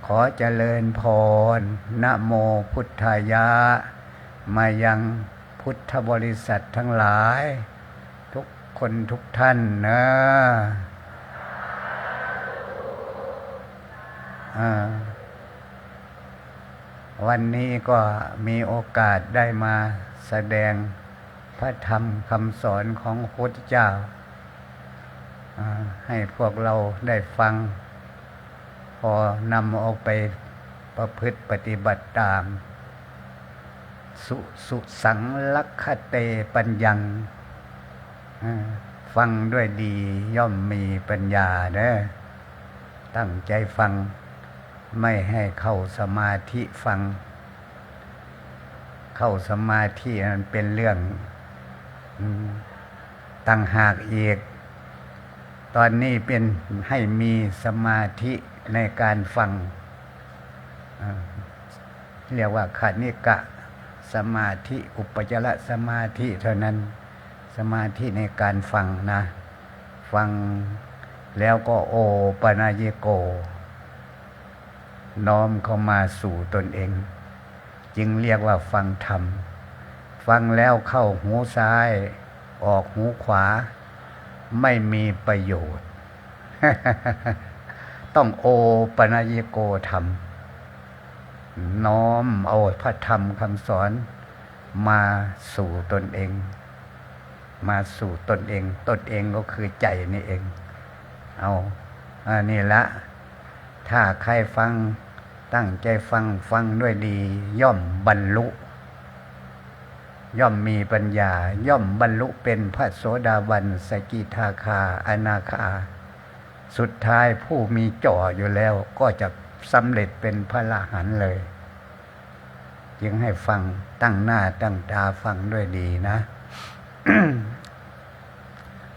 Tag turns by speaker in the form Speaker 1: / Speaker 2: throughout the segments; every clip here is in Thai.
Speaker 1: ขอเจริญพรนะโมพุทธายะมายังพุทธบริษัททั้งหลายทุกคนทุกท่านนะวันนี้ก็มีโอกาสได้มาแสดงพระธรรมคำสอนของพระพุทธเจ้าให้พวกเราได้ฟังพอนำเอาไปประพฤติปฏิบัติตามสุสังลักขเตปัญญังฟังด้วยดีย่อมมีปัญญาเด้อตั้งใจฟังไม่ให้เข้าสมาธิฟังเข้าสมาธินั้นเป็นเรื่องต่างหากอีกตอนนี้เป็นให้มีสมาธิในการฟังเรียกว่าคณิกะสมาธิอุปจารสมาธิเท่านั้นสมาธิในการฟังนะฟังแล้วก็โอปนายโกน้อมเข้ามาสู่ตนเองจึงเรียกว่าฟังธรรมฟังแล้วเข้าหูซ้ายออกหูขวาไม่มีประโยชน์ ต้องโอปนายโกธรรมน้อมเอาพระธรรมคำสอนมาสู่ตนเองมาสู่ตนเองตนเองก็คือใจนี่เองเอานี่ละถ้าใครฟังตั้งใจฟังด้วยดีย่อมบรรลุย่อมมีปัญญาย่อมบรรลุเป็นพระโสดาบันสกิทาคาอนาคาสุดท้ายผู้มีจ่ออยู่แล้วก็จะสำเร็จเป็นพระอรหันต์เลยจึงให้ฟังตั้งหน้าตั้งตาฟังด้วยดีนะ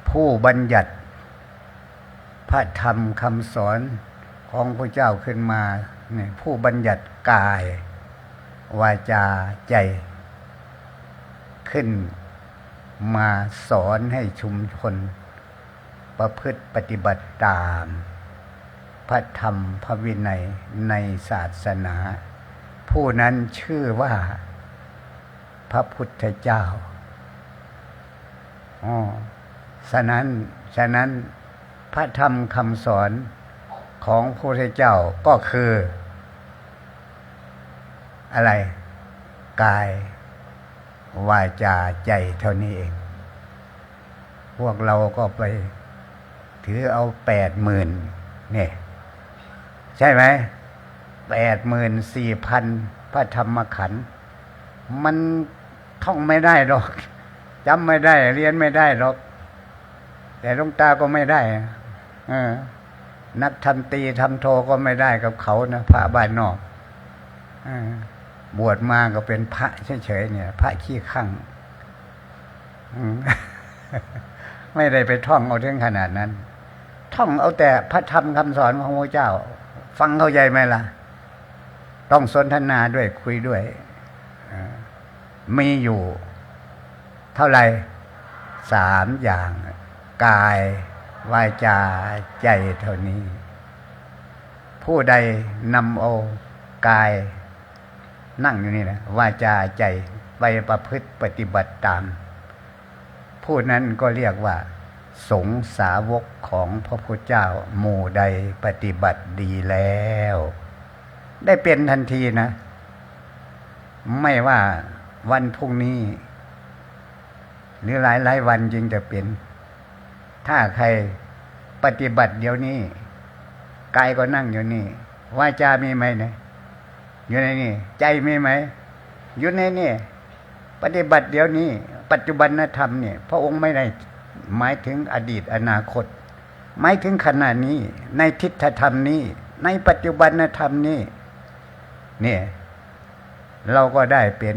Speaker 1: ผู้บัญญัติพระธรรมคำสอนของพระเจ้าขึ้นมาเนี่ยผู้บัญญัติกายวาจาใจขึ้นมาสอนให้ชุมชนประพฤติปฏิบัติตามพระธรรมพระวินัยในศาสนาผู้นั้นชื่อว่าพระพุทธเจ้าฉะนั้นพระธรรมคำสอนของพระพุทธเจ้าก็คืออะไรกายวาจาใจเท่านี้เองพวกเราก็ไปถือเอา80,000เนี่ยใช่ไหม84,000พระธรรมขันธ์มันท่องไม่ได้หรอกจำไม่ได้เรียนไม่ได้หรอกแต่หลวงตาก็ไม่ได้นักทำตีทำโทก็ไม่ได้กับเขานะพระบ้านนอกบวชมาก็เป็นพระเฉยๆเนี่ยพระขี้ข้างไม่ได้ไปท่องเอาถึงขนาดนั้นท่องเอาแต่พระธรรมคำสอนของพระเจ้าฟังเข้าใจไหมล่ะต้องสนทนาด้วยคุยด้วยมีอยู่เท่าไหร่3อย่างกายวาจาใจเท่านี้ผู้ใดนำเอากายนั่งอยู่นี่นะวาจาใจไปประพฤติปฏิบัติตามผู้นั้นก็เรียกว่าสงฆ์สาวกของพระพุทธเจ้าหมู่ใดปฏิบัติดีแล้วได้เป็นทันทีนะไม่ว่าวันพรุ่งนี้หรือหลายวันจึงจะเป็นถ้าใครปฏิบัติเดี๋ยวนี้กายก็นั่งอยู่นี่วาจามีไหมเนี่ยอยู่ในนี่ใจมีไหมอยู่ในนี่ปฏิบัติเดี๋ยวนี้ปัจจุบันธรรมเนี่ยพระองค์ไม่ได้หมายถึงอดีตอนาคตหมายถึงขณะนี้ในทิฏฐธรรมนี้ในปัจจุบันธรรมนี้เนี่ยเราก็ได้เป็น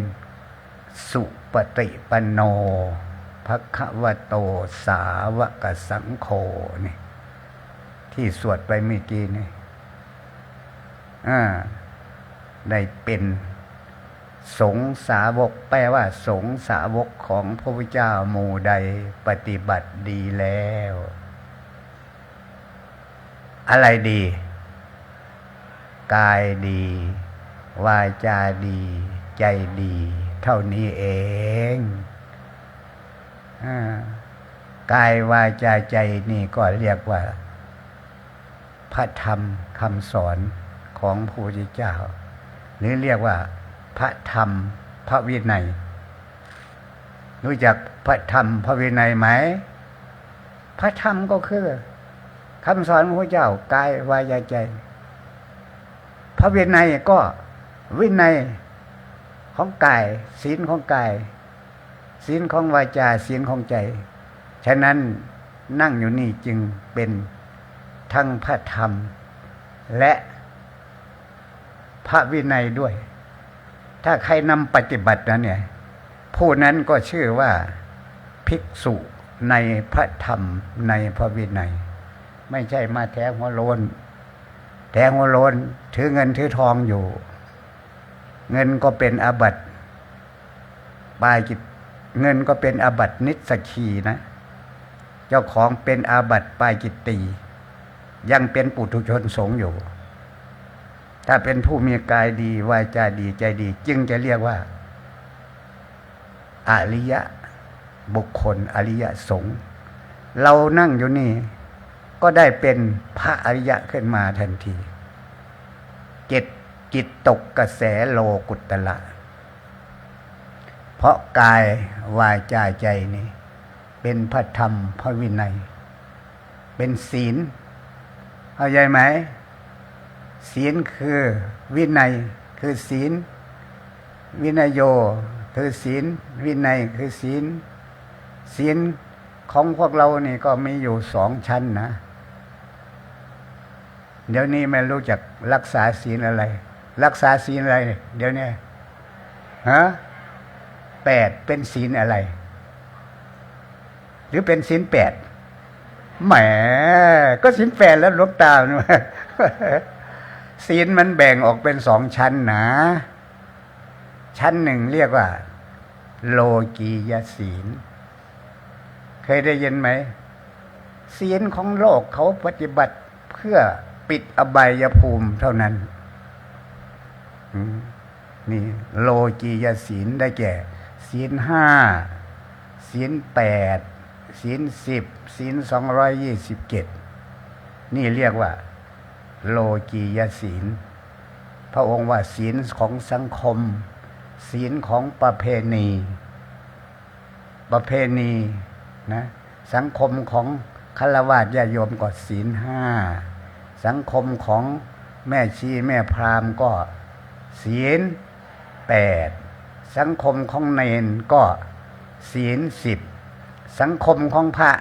Speaker 1: สุปฏิปันโนภควโตสาวกสังโฆนี่ที่สวดไปเมื่อกี้นี่ได้เป็นสงฆ์สาวกแปลว่าสงฆ์สาวกของพระพุทธเจ้าหมู่ใดปฏิบัติดีแล้วอะไรดี กายดี วาจาดี ใจดี เท่านี้เองกายวาจาใจนี่ก็เรียกว่าพระธรรมคำสอนของพระพุทธเจ้าหรือเรียกว่าพระธรรมพระวินัยรู้จักพระธรรมพระวินัยไหมพระธรรมก็คือคำสอนของพระเจ้ากายวาจาใจพระวินัยก็วินัยของกายศีลของกายศีลของวาจาศีลของใจฉะนั้นนั่งอยู่นี่จึงเป็นทั้งพระธรรมและพระวินัยด้วยถ้าใครนำปฏิบัตินั้นเนี่ยผู้นั้นก็ชื่อว่าภิกษุในพระธรรมในพระวินัยไม่ใช่มาแทงหัวโลนแทงหัวโลนถือเงินถือทองอยู่เงินก็เป็นอาบัติปาจิตเงินก็เป็นอาบัตินิสสกีนะเจ้าของเป็นอาบัติปาจิตตียังเป็นปุถุชนสงฆ์อยู่ถ้าเป็นผู้มีกายดีวาจาดีใจดีจึงจะเรียกว่าอริยบุคคลอริยสงฆ์เรานั่งอยู่นี่ก็ได้เป็นพระอริยะขึ้นมาทันทีจิตตกกระแสโลกุตละเพราะกายวาจาใจนี่เป็นพระธรรมพระวินัยเป็นศีลเข้าใจไหมศีลคือวินัยคือศีลวินัยโยคือศีลวินัยคือศีลศีลของพวกเรานี่ก็มีอยู่2 ชั้นนะเดี๋ยวนี้ไม่รู้จักรักษาศีลอะไรรักษาศีลอะไรเดี๋ยวนี้8เป็นศีลอะไรหรือเป็นศีล8แหมก็ศีล8แล้วหลวงตาศีลมันแบ่งออกเป็น2 ชั้นนะชั้นหนึ่งเรียกว่าโลกียศีลเคยได้ยินไหมศีลของโลกเขาปฏิบัติเพื่อปิดอบายภูมิเท่านั้นนี่โลกียศีลได้แก่ศีล5ศีล8ศีล10ศีล227นี่เรียกว่าโลกียศีลพระองค์ว่าศีลของสังคมศีลของประเพณีนะสังคมของฆราวาสญาติโยมก็ศีล5สังคมของแม่ชีแม่พราหมณ์ก็ศีล8สังคมของเณรก็ศีล10สังคมของพระ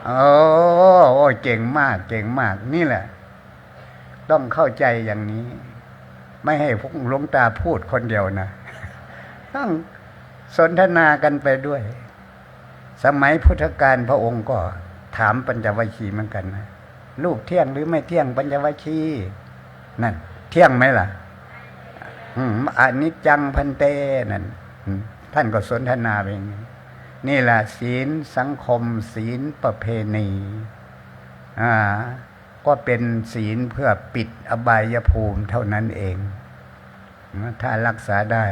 Speaker 1: โอ้เก่งมากนี่แหละต้องเข้าใจอย่างนี้ไม่ให้พวกหลวงตาพูดคนเดียวนะต้องสนทนากันไปด้วยสมัยพุทธกาลพระองค์ก็ถามปัญจวัคคีย์เหมือนกันนะรูปเที่ยงหรือไม่เที่ยงปัญจวัคคีย์นั่นเที่ยงไหมล่ะอนิจจังพันเตนั่นท่านก็สนทนาไปอย่างนี้นี่แหละศีลสังคมศีลประเพณีก็เป็นศีลเพื่อปิดอบายภูมิเท่านั้นเองถ้ารักษาได้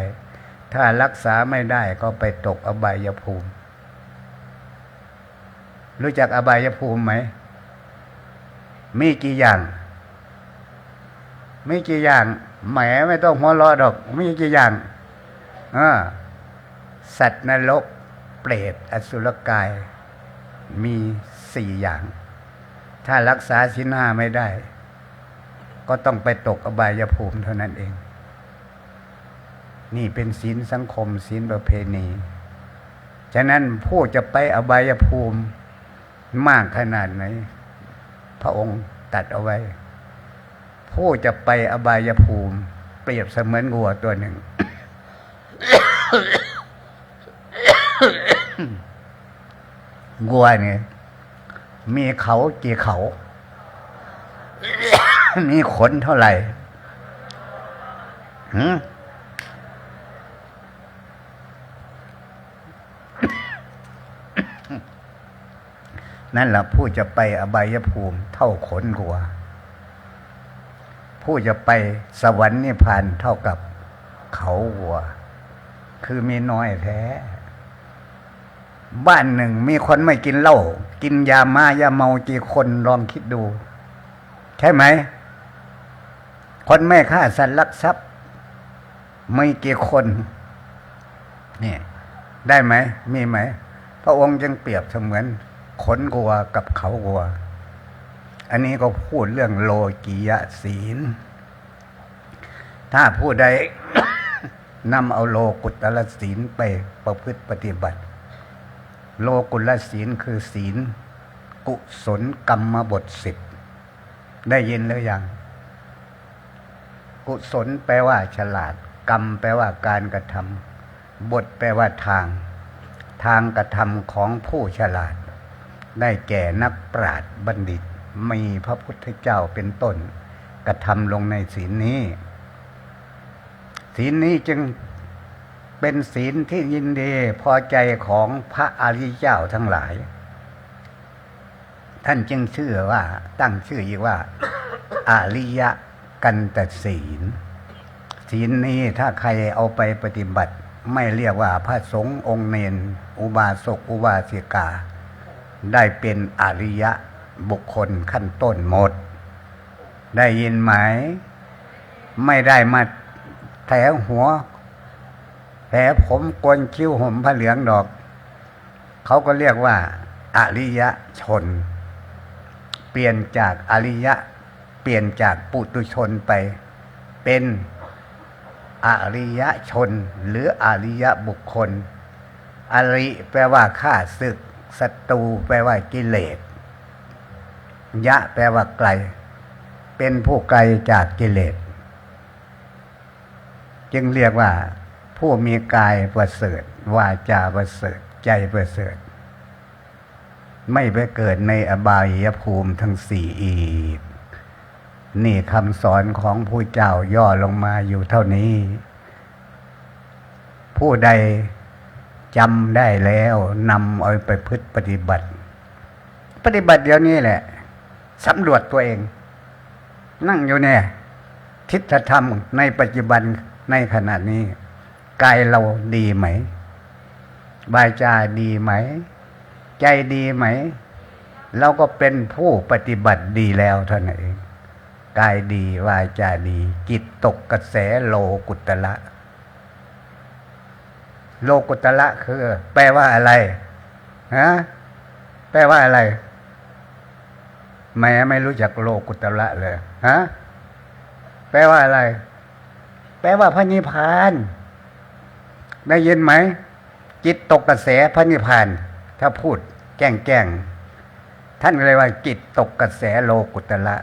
Speaker 1: ถ้ารักษาไม่ได้ก็ไปตกอบายภูมิรู้จักอบายภูมิไหมมีกี่อย่างแหมไม่ต้องหัวเราะดอกมีกี่อย่างสัตว์นรกเปรตอสุรกายมี4 อย่างถ้ารักษาศีล5ไม่ได้ก็ต้องไปตกอบายภูมิเท่านั้นเองนี่เป็นศีลสังคมศีลประเพณีฉะนั้นผู้จะไปอบายภูมิมากขนาดไหนพระองค์ตรัสเอาไว้ผู้จะไปอบายภูมิเปรียบเสมือนวัวตัวหนึ่ง วัวเนี่ยมีเขากี่เขา มีขนเท่าไหร่นั่นแหละผู้จะไปอบายภูมิเท่าขนวัว ผู้จะไปสวรรค์นิพพานเท่ากับเขาวัวคือมีน้อยแท้บ้านหนึ่งมีคนไม่กินเหล้ากินยามายาเมากี่คนลองคิดดูใช่ไหมคนไม่ฆ่าสัตว์ลักทรัพย์ไม่กี่คนนี่ได้ไหมมีไหมพระองค์จึงเปรียบเสมือนขนวัวกับเขาวัวอันนี้ก็พูดเรื่องโลกียศีลถ้าผู้ใด นำเอาโลกุตตรศีลไปประพฤติปฏิบัติโลกุตตรศีลคือศีลกุศลกรรมบท10ได้ยินหรือยังกุศลแปลว่าฉลาดกรรมแปลว่าการกระทำบทแปลว่าทางกระทำของผู้ฉลาดได้แก่นักปราชญ์บัณฑิตมีพระพุทธเจ้าเป็นต้นกระทำลงในศีลนี้ศีลนี้จึงเป็นศีลที่ยินดีพอใจของพระอริยเจ้าทั้งหลายท่านจึงชื่อว่าตั้งชื่ออีกว่า อริยกันตศีลศีลนี้ถ้าใครเอาไปปฏิบัติไม่เรียกว่าพระสงฆ์องค์เนรอุบาสกอุบาสิกาได้เป็นอริยบุคคลขั้นต้นหมดได้ยินไหมไม่ได้มาแถหัวแผลผมโกนคิ้วห่มผ้าเหลืองดอกเขาก็เรียกว่าอริยชนเปลี่ยนจากอริยะเปลี่ยนจากปุถุชนไปเป็นอริยชนหรืออริยบุคคลอริแปลว่าข้าศึกศัตรูแปลว่ากิเลสยะแปลว่าไกลเป็นผู้ไกลจากกิเลสจึงเรียกว่าผู้มีกายประเสริฐวาจาประเสริฐใจประเสริฐไม่ไปเกิดในอบายภูมิทั้งสี่อีกนี่คำสอนของผู้เจ้าย่อลงมาอยู่เท่านี้ผู้ใดจำได้แล้วนำเอาไปพฤติปฏิบัติเดี๋ยวนี้แหละสำรวจตัวเองนั่งอยู่เนี่ยทิฏฐธรรมในปัจจุบันในขณะนี้กายเราดีไหมวาจาดีไหมใจดีไหมเราก็เป็นผู้ปฏิบัติดีแล้วเท่านั้นเองกายดีวาจาดีจิตตกกระแสโลกุตตระโลกุตตระคือแปลว่าอะไรฮะแปลว่าอะไรไม่รู้จักโลกุตตระเลยฮะแปลว่าอะไรแปลว่าพระนิพพานได้ยินไหมจิตตกกระแสพระนิพพานถ้าพูดแกล้งท่านเลยว่าจิตตกกระแสโลกุตตระ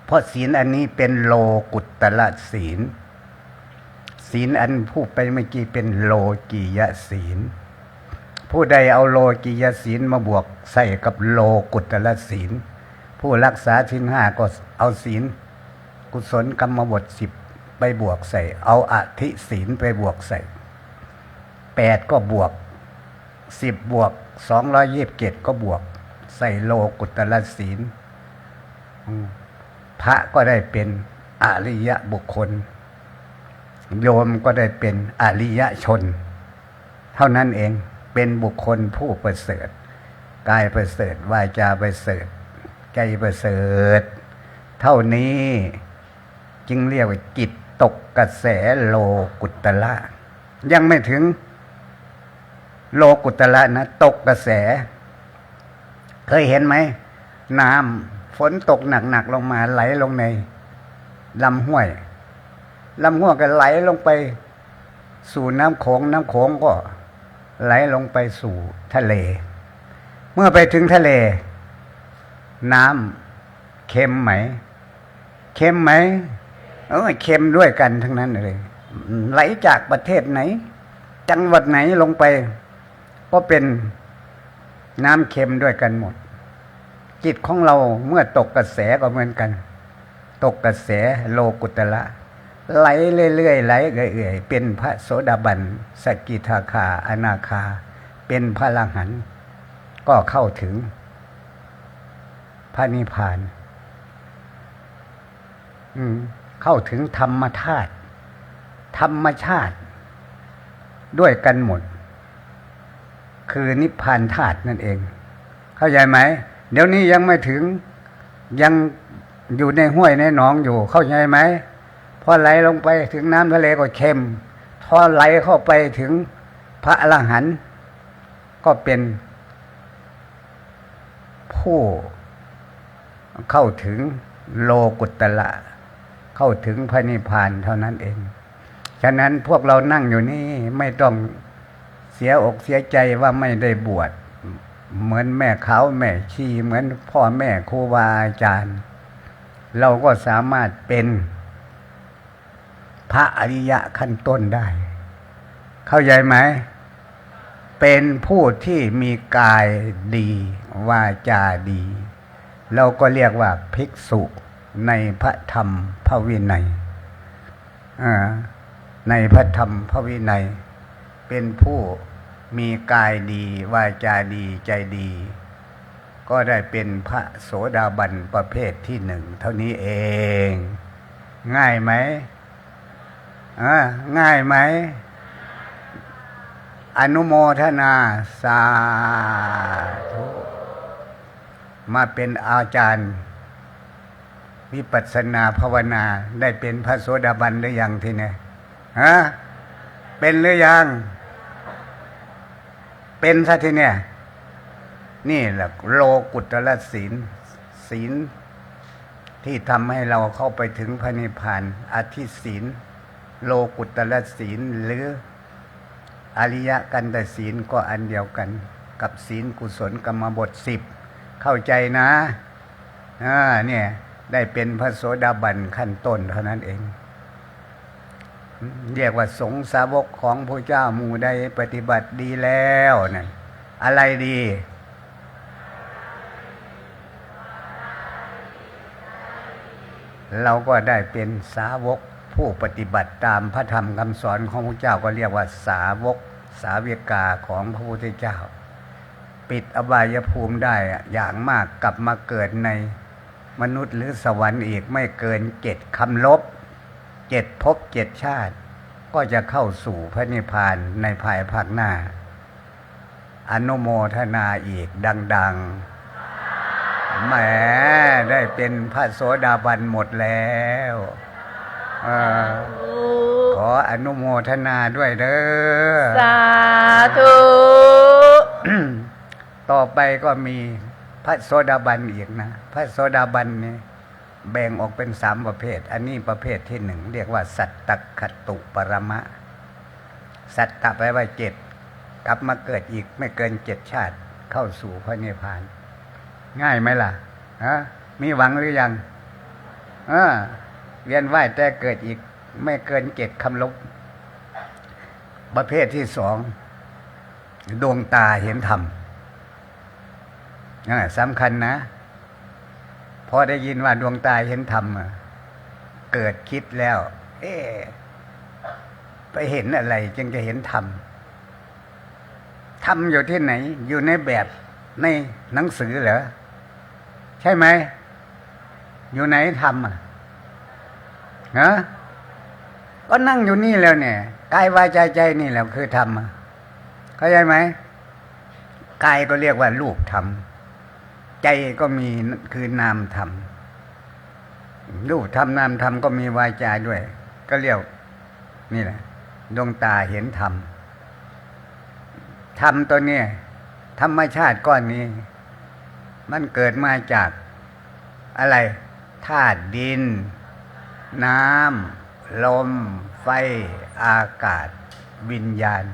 Speaker 1: เพราะศีลอันนี้เป็นโลกุตตระศีลศีลอันพูดไปเมื่อกี้เป็นโลกียศีลผู้ใดเอาโลกียศีลมาบวกใส่กับโลกุตตระศีลผู้รักษาศีล5ก็เอาศีลกุศลกรรมบท10ไปบวกใส่เอาอธิศีลไปบวกใส่8ก็บวก10บวก227ก็บวกใส่โลกุตตระศีลพระก็ได้เป็นอริยบุคคลโยมก็ได้เป็นอริยชนเท่านั้นเองเป็นบุคคลผู้ประเสริฐกายประเสริฐวาจาประเสริฐใจประเสริฐเท่านี้จึงเรียกว่าจิตตกกระแสโลกุตตระยังไม่ถึงโลกุตตระนะตกกระแสเคยเห็นไหมน้ำฝนตกหนักๆลงมาไหลลงในลำห้วยก็ไหลลงไปสู่น้ำโขงก็ไหลลงไปสู่ทะเลเมื่อไปถึงทะเลน้ำเค็มไหมเค็มด้วยกันทั้งนั้นเลยไหลจากประเทศไหนจังหวัดไหนลงไปก็เป็นน้ำเค็มด้วยกันหมดจิตของเราเมื่อตกกระแสก็เหมือนกันตกกระแสโลกุตตระไหลเรื่อยๆไหลเอื่อยๆเป็นพระโสดาบันสกิทาคาอนาคาเป็นพระอรหันต์ก็เข้าถึงพระนิพพาน เข้าถึงธรรมธาตุธรรมชาติด้วยกันหมดคือนิพพานธาตุนั่นเองเข้าใจไหมเดี๋ยวนี้ยังไม่ถึงยังอยู่ในห้วยในหนองอยู่เข้าใจไหมพอไหลลงไปถึงน้ำทะเลก็เค็มพอไหลเข้าไปถึงพระอรหันต์ก็เป็นผู้เข้าถึงโลกุตตระเข้าถึงพระนิพพานเท่านั้นเองฉะนั้นพวกเรานั่งอยู่นี่ไม่ต้องเสียอกเสียใจว่าไม่ได้บวชเหมือนแม่เขาแม่ชีเหมือนพ่อแม่ครูบาอาจารย์เราก็สามารถเป็นพระอริยะขั้นต้นได้เข้าใจไหมเป็นผู้ที่มีกายดีวาจาดีเราก็เรียกว่าภิกษุในพระธรรมพระวินัยในพระธรรมพระวินัยเป็นผู้มีกายดีวาจาดีใจดีก็ได้เป็นพระโสดาบันประเภทที่หนึ่งเท่านี้เองง่ายไหมง่ายไหมอนุโมทนาสาธุมาเป็นอาจารย์วิปัสสนาภาวนาได้เป็นพระโสดาบันหรือยังทีนี้เป็นหรือยังเป็นซะทีเนี่ยนี่แหละโลกุตตรศีลศีลที่ทำให้เราเข้าไปถึงพระนิพพานอธิศีลโลกุตตรศีลหรืออริยกันตศีลก็อันเดียวกันกับศีลกุศลกรรมบท10เข้าใจนะเนี่ยได้เป็นพระโสดาบันขั้นต้นเท่านั้นเองเรียกว่าสงฆ์สาวกของพระเจ้าหมู่ใดปฏิบัติดีแล้วนั่นอะไรดีเราก็ได้เป็นสาวกผู้ปฏิบัติตามพระธรรมคำสอนของพระเจ้าก็เรียกว่าสาวกสาวิกาของพระพุทธเจ้าปิดอบายภูมิได้อย่างมากกลับมาเกิดในมนุษย์หรือสวรรค์อีกไม่เกิน7 คำลบ7 ภพ 7 ชาติก็จะเข้าสู่พระนิพพานในภายภาคหน้าอนุโมทนาอีกดังๆแหมได้เป็นพระโสดาบันหมดแล้วขออนุโมทนาด้วยเด้อ
Speaker 2: สาธุ
Speaker 1: ต่อไปก็มีพระโสดาบันอีกนะพระโสดาบันนี่แบ่งออกเป็น3 ประเภทอันนี้ประเภทที่1เรียกว่าสัตตคตุปรมะสัตตะแปลว่า7กลับมาเกิดอีกไม่เกิน7 ชาติเข้าสู่พระนิพพานง่ายไหมล่ะมีหวังหรือยังเวียนว่ายแต่เกิดอีกไม่เกิน7 คำลบประเภทที่2ดวงตาเห็นธรรมสำคัญนะพอได้ยินว่าดวงตาเห็นธรรมเกิดคิดแล้วไปเห็นอะไรจึงจะเห็นธรรมธรรมอยู่ที่ไหนอยู่ในแบบในหนังสือเหรอใช่ไหมอยู่ไหนธรรมก็นั่งอยู่นี่แล้วเนี่ยกายวาจาใจนี่แหละคือธรรมเข้าใจไหมกายก็เรียกว่ารูปธรรมใจก็มีคือนามธรรมรูปธรรมนามธรรมก็มีวาจาด้วยก็เรียกนี่แหละดวงตาเห็นธรรมธรรมตัวนี้ธรรมชาติก้อนนี้มันเกิดมาจากอะไรธาตุดินน้ำลมไฟอากาศวิญญาณ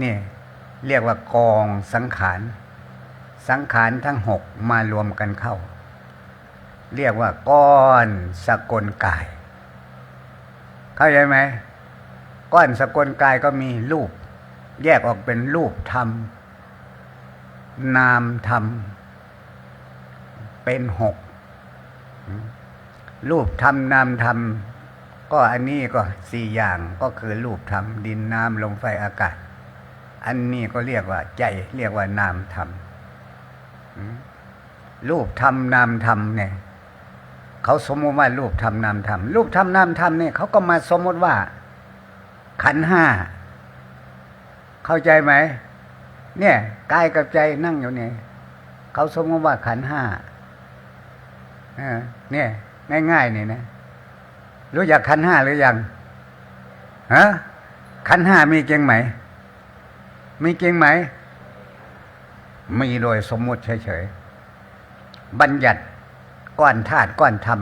Speaker 1: นี่เรียกว่ากองสังขารทั้ง6มารวมกันเข้าเรียกว่าก้อนสกลกายเข้าใจไหมก้อนสกลกายก็มีรูปแยกออกเป็นรูปธรรมนามธรรมเป็น6รูปธรรมนามธรรมก็อันนี้ก็4 อย่างก็คือรูปธรรมดินน้ำลมไฟอากาศอันนี้ก็เรียกว่าใจเรียกว่านามธรรมรูปธรรมนามธรรมเนี่ย เขาสมมติว่ารูปธรรมนามธรรมรูปธรรมนามธรรมเนี่ยเขาก็มาสมมติว่าขันธ์ห้าเข้าใจไหมเนี่ยกายกับใจนั่งอยู่เนี่ยเขาสมมติว่าขันธ์ห้าเนี่ยง่ายๆนี่นะรู้จักขันธ์ห้าหรือยังฮะขันธ์ห้ามีจริงไหมมีจริงไหมมีโดยสมมุติเฉยๆบัญญัติก้อนธาตุก้อนธรรม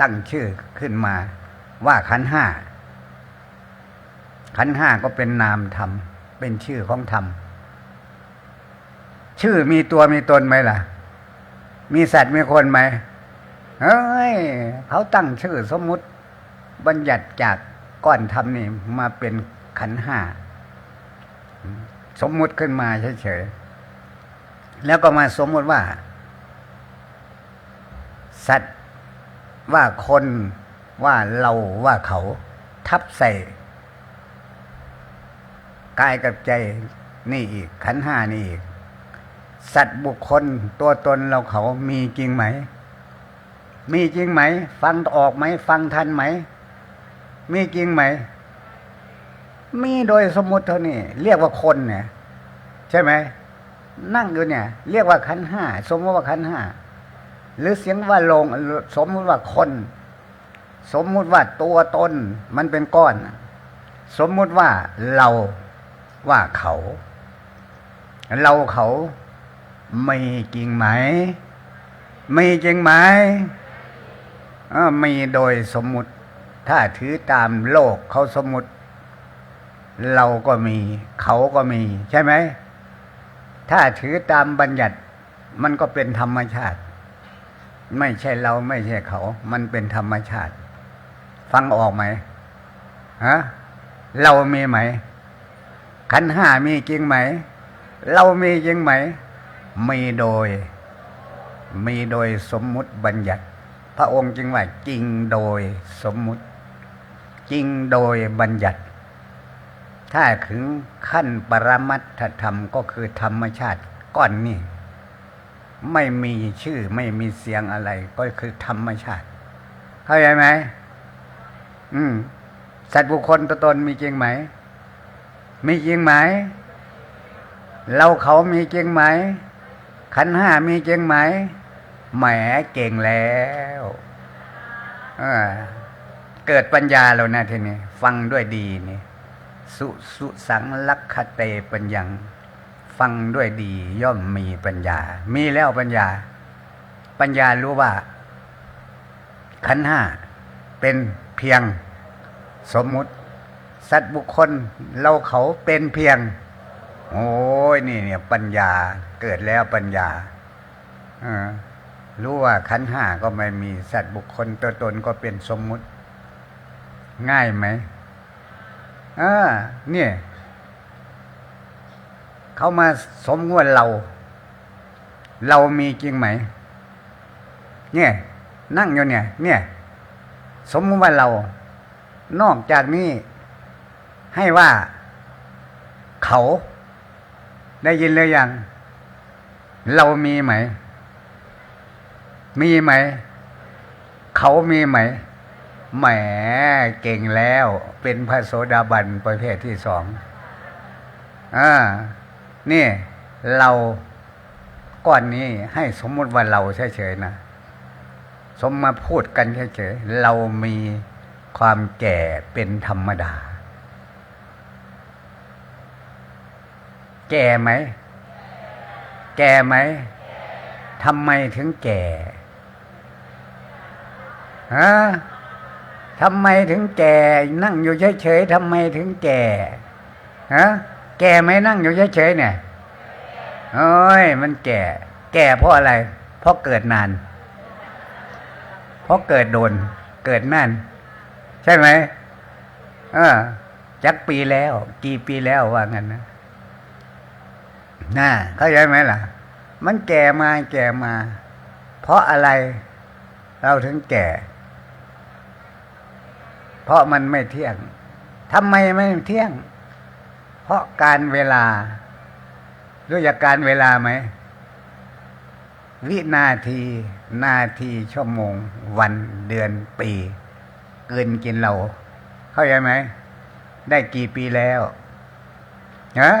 Speaker 1: ตั้งชื่อขึ้นมาว่าขันธ์ห้าขันธ์ห้าก็เป็นนามธรรมเป็นชื่อของธรรมชื่อมีตัวมีตนไหมล่ะมีสัตว์มีคนไหมเฮ้ยเขาตั้งชื่อสมมุติบัญญัติจากก้อนธรรมนี่มาเป็นขันธ์ห้าสมมุติขึ้นมาเฉยๆแล้วก็มาสมมุติว่าสัตว์ว่าคนว่าเราว่าเขาทับใส่กายกับใจนี่อีกขันธ์ห้านี่อีกสัตว์บุคคลตัวตนเราเขามีจริงไหมมีจริงไหมฟังออกไหมฟังทันไหมมีจริงไหมมีโดยสมมุติเท่านี้เรียกว่าคนเนี่ยใช่ไหมนั่งอยู่เนี่ยเรียกว่าขันธ์ห้าสมมติว่าขันธ์ห้าหรือเสียงว่าลงสมมติว่าคนสมมุติว่าตัวตนมันเป็นก้อนสมมุติว่าเราว่าเขาเราเขามีจริงไหมมีจริงไหมมีโดยสมมุติถ้าถือตามโลกเขาสมมุติเราก็มีเขาก็มีใช่ไหมถ้าถือตามบัญญัติมันก็เป็นธรรมชาติไม่ใช่เราไม่ใช่เขามันเป็นธรรมชาติฟังออกไหมฮะเรามีไหมขันธ์ห้ามีจริงไหมเรามีจริงไหมมีโดยสมมุติบัญญัติพระองค์จึงว่าจริงโดยสมมุติจริงโดยบัญญัติถ้าถึงขั้นปรมัตถธรรมก็คือธรรมชาติก้อนนี้ไม่มีชื่อไม่มีเสียงอะไรก็คือธรรมชาติเข้าใจไหมสัตว์บุคคลตัวตนมีจริงไหมมีจริงไหมเราเขามีจริงไหมขันธ์ห้ามีจริงไหมแหมเก่งแล้วเกิดปัญญาแล้วนะทีนี้ฟังด้วยดีนี่สุสังลักขเตปัญญังฟังด้วยดีย่อมมีปัญญามีแล้วปัญญารู้ว่าขันธ์ห้าเป็นเพียงสมมุติสัตว์บุคคลเราเขาเป็นเพียงโอ้ยนี่เนี่ยปัญญาเกิดแล้วปัญญารู้ว่าขันธ์ห้าก็ไม่มีสัตว์บุคคลตัวตนก็เป็นสมมุติง่ายไหมเนี่ยเขามาสมมติเรามีจริงไหมเนี่ยนั่งอยู่เนี่ยสมมติว่าเรานอกจากนี้ให้ว่าเขาได้ยินเลยยังเรามีไหมมีไหมเขามีไหมแหมเก่งแล้วเป็นพระโสดาบันประเภทที่สองนี่เราก้อนนี้ให้สมมุติว่าเราเฉยๆนะสมมาพูดกันเฉยๆเรามีความแก่เป็นธรรมดาแก่ไหมแก่ไหมทำไมถึงแก่ทำไมถึงแก่นั่งอยู่เฉยๆทำไมถึงแก่แก่ไหมนั่งอยู่เฉยๆเนี่ยโอ้ยมันแก่เพราะอะไรเพราะเกิดนานเพราะเกิดโดนเกิดนานใช่ไหมจักปีแล้วกี่ปีแล้วว่างั้นนะเข้าใจไหมล่ะมันแก่มาเพราะอะไรเราถึงแก่เพราะมันไม่เที่ยงทำไมไม่เที่ยงเพราะการเวลารู้จักการเวลาไหม วินาที นาทีชั่วโมง วันเดือนปีเกินกินเราเข้าใจไหมได้กี่ปีแล้วฮะ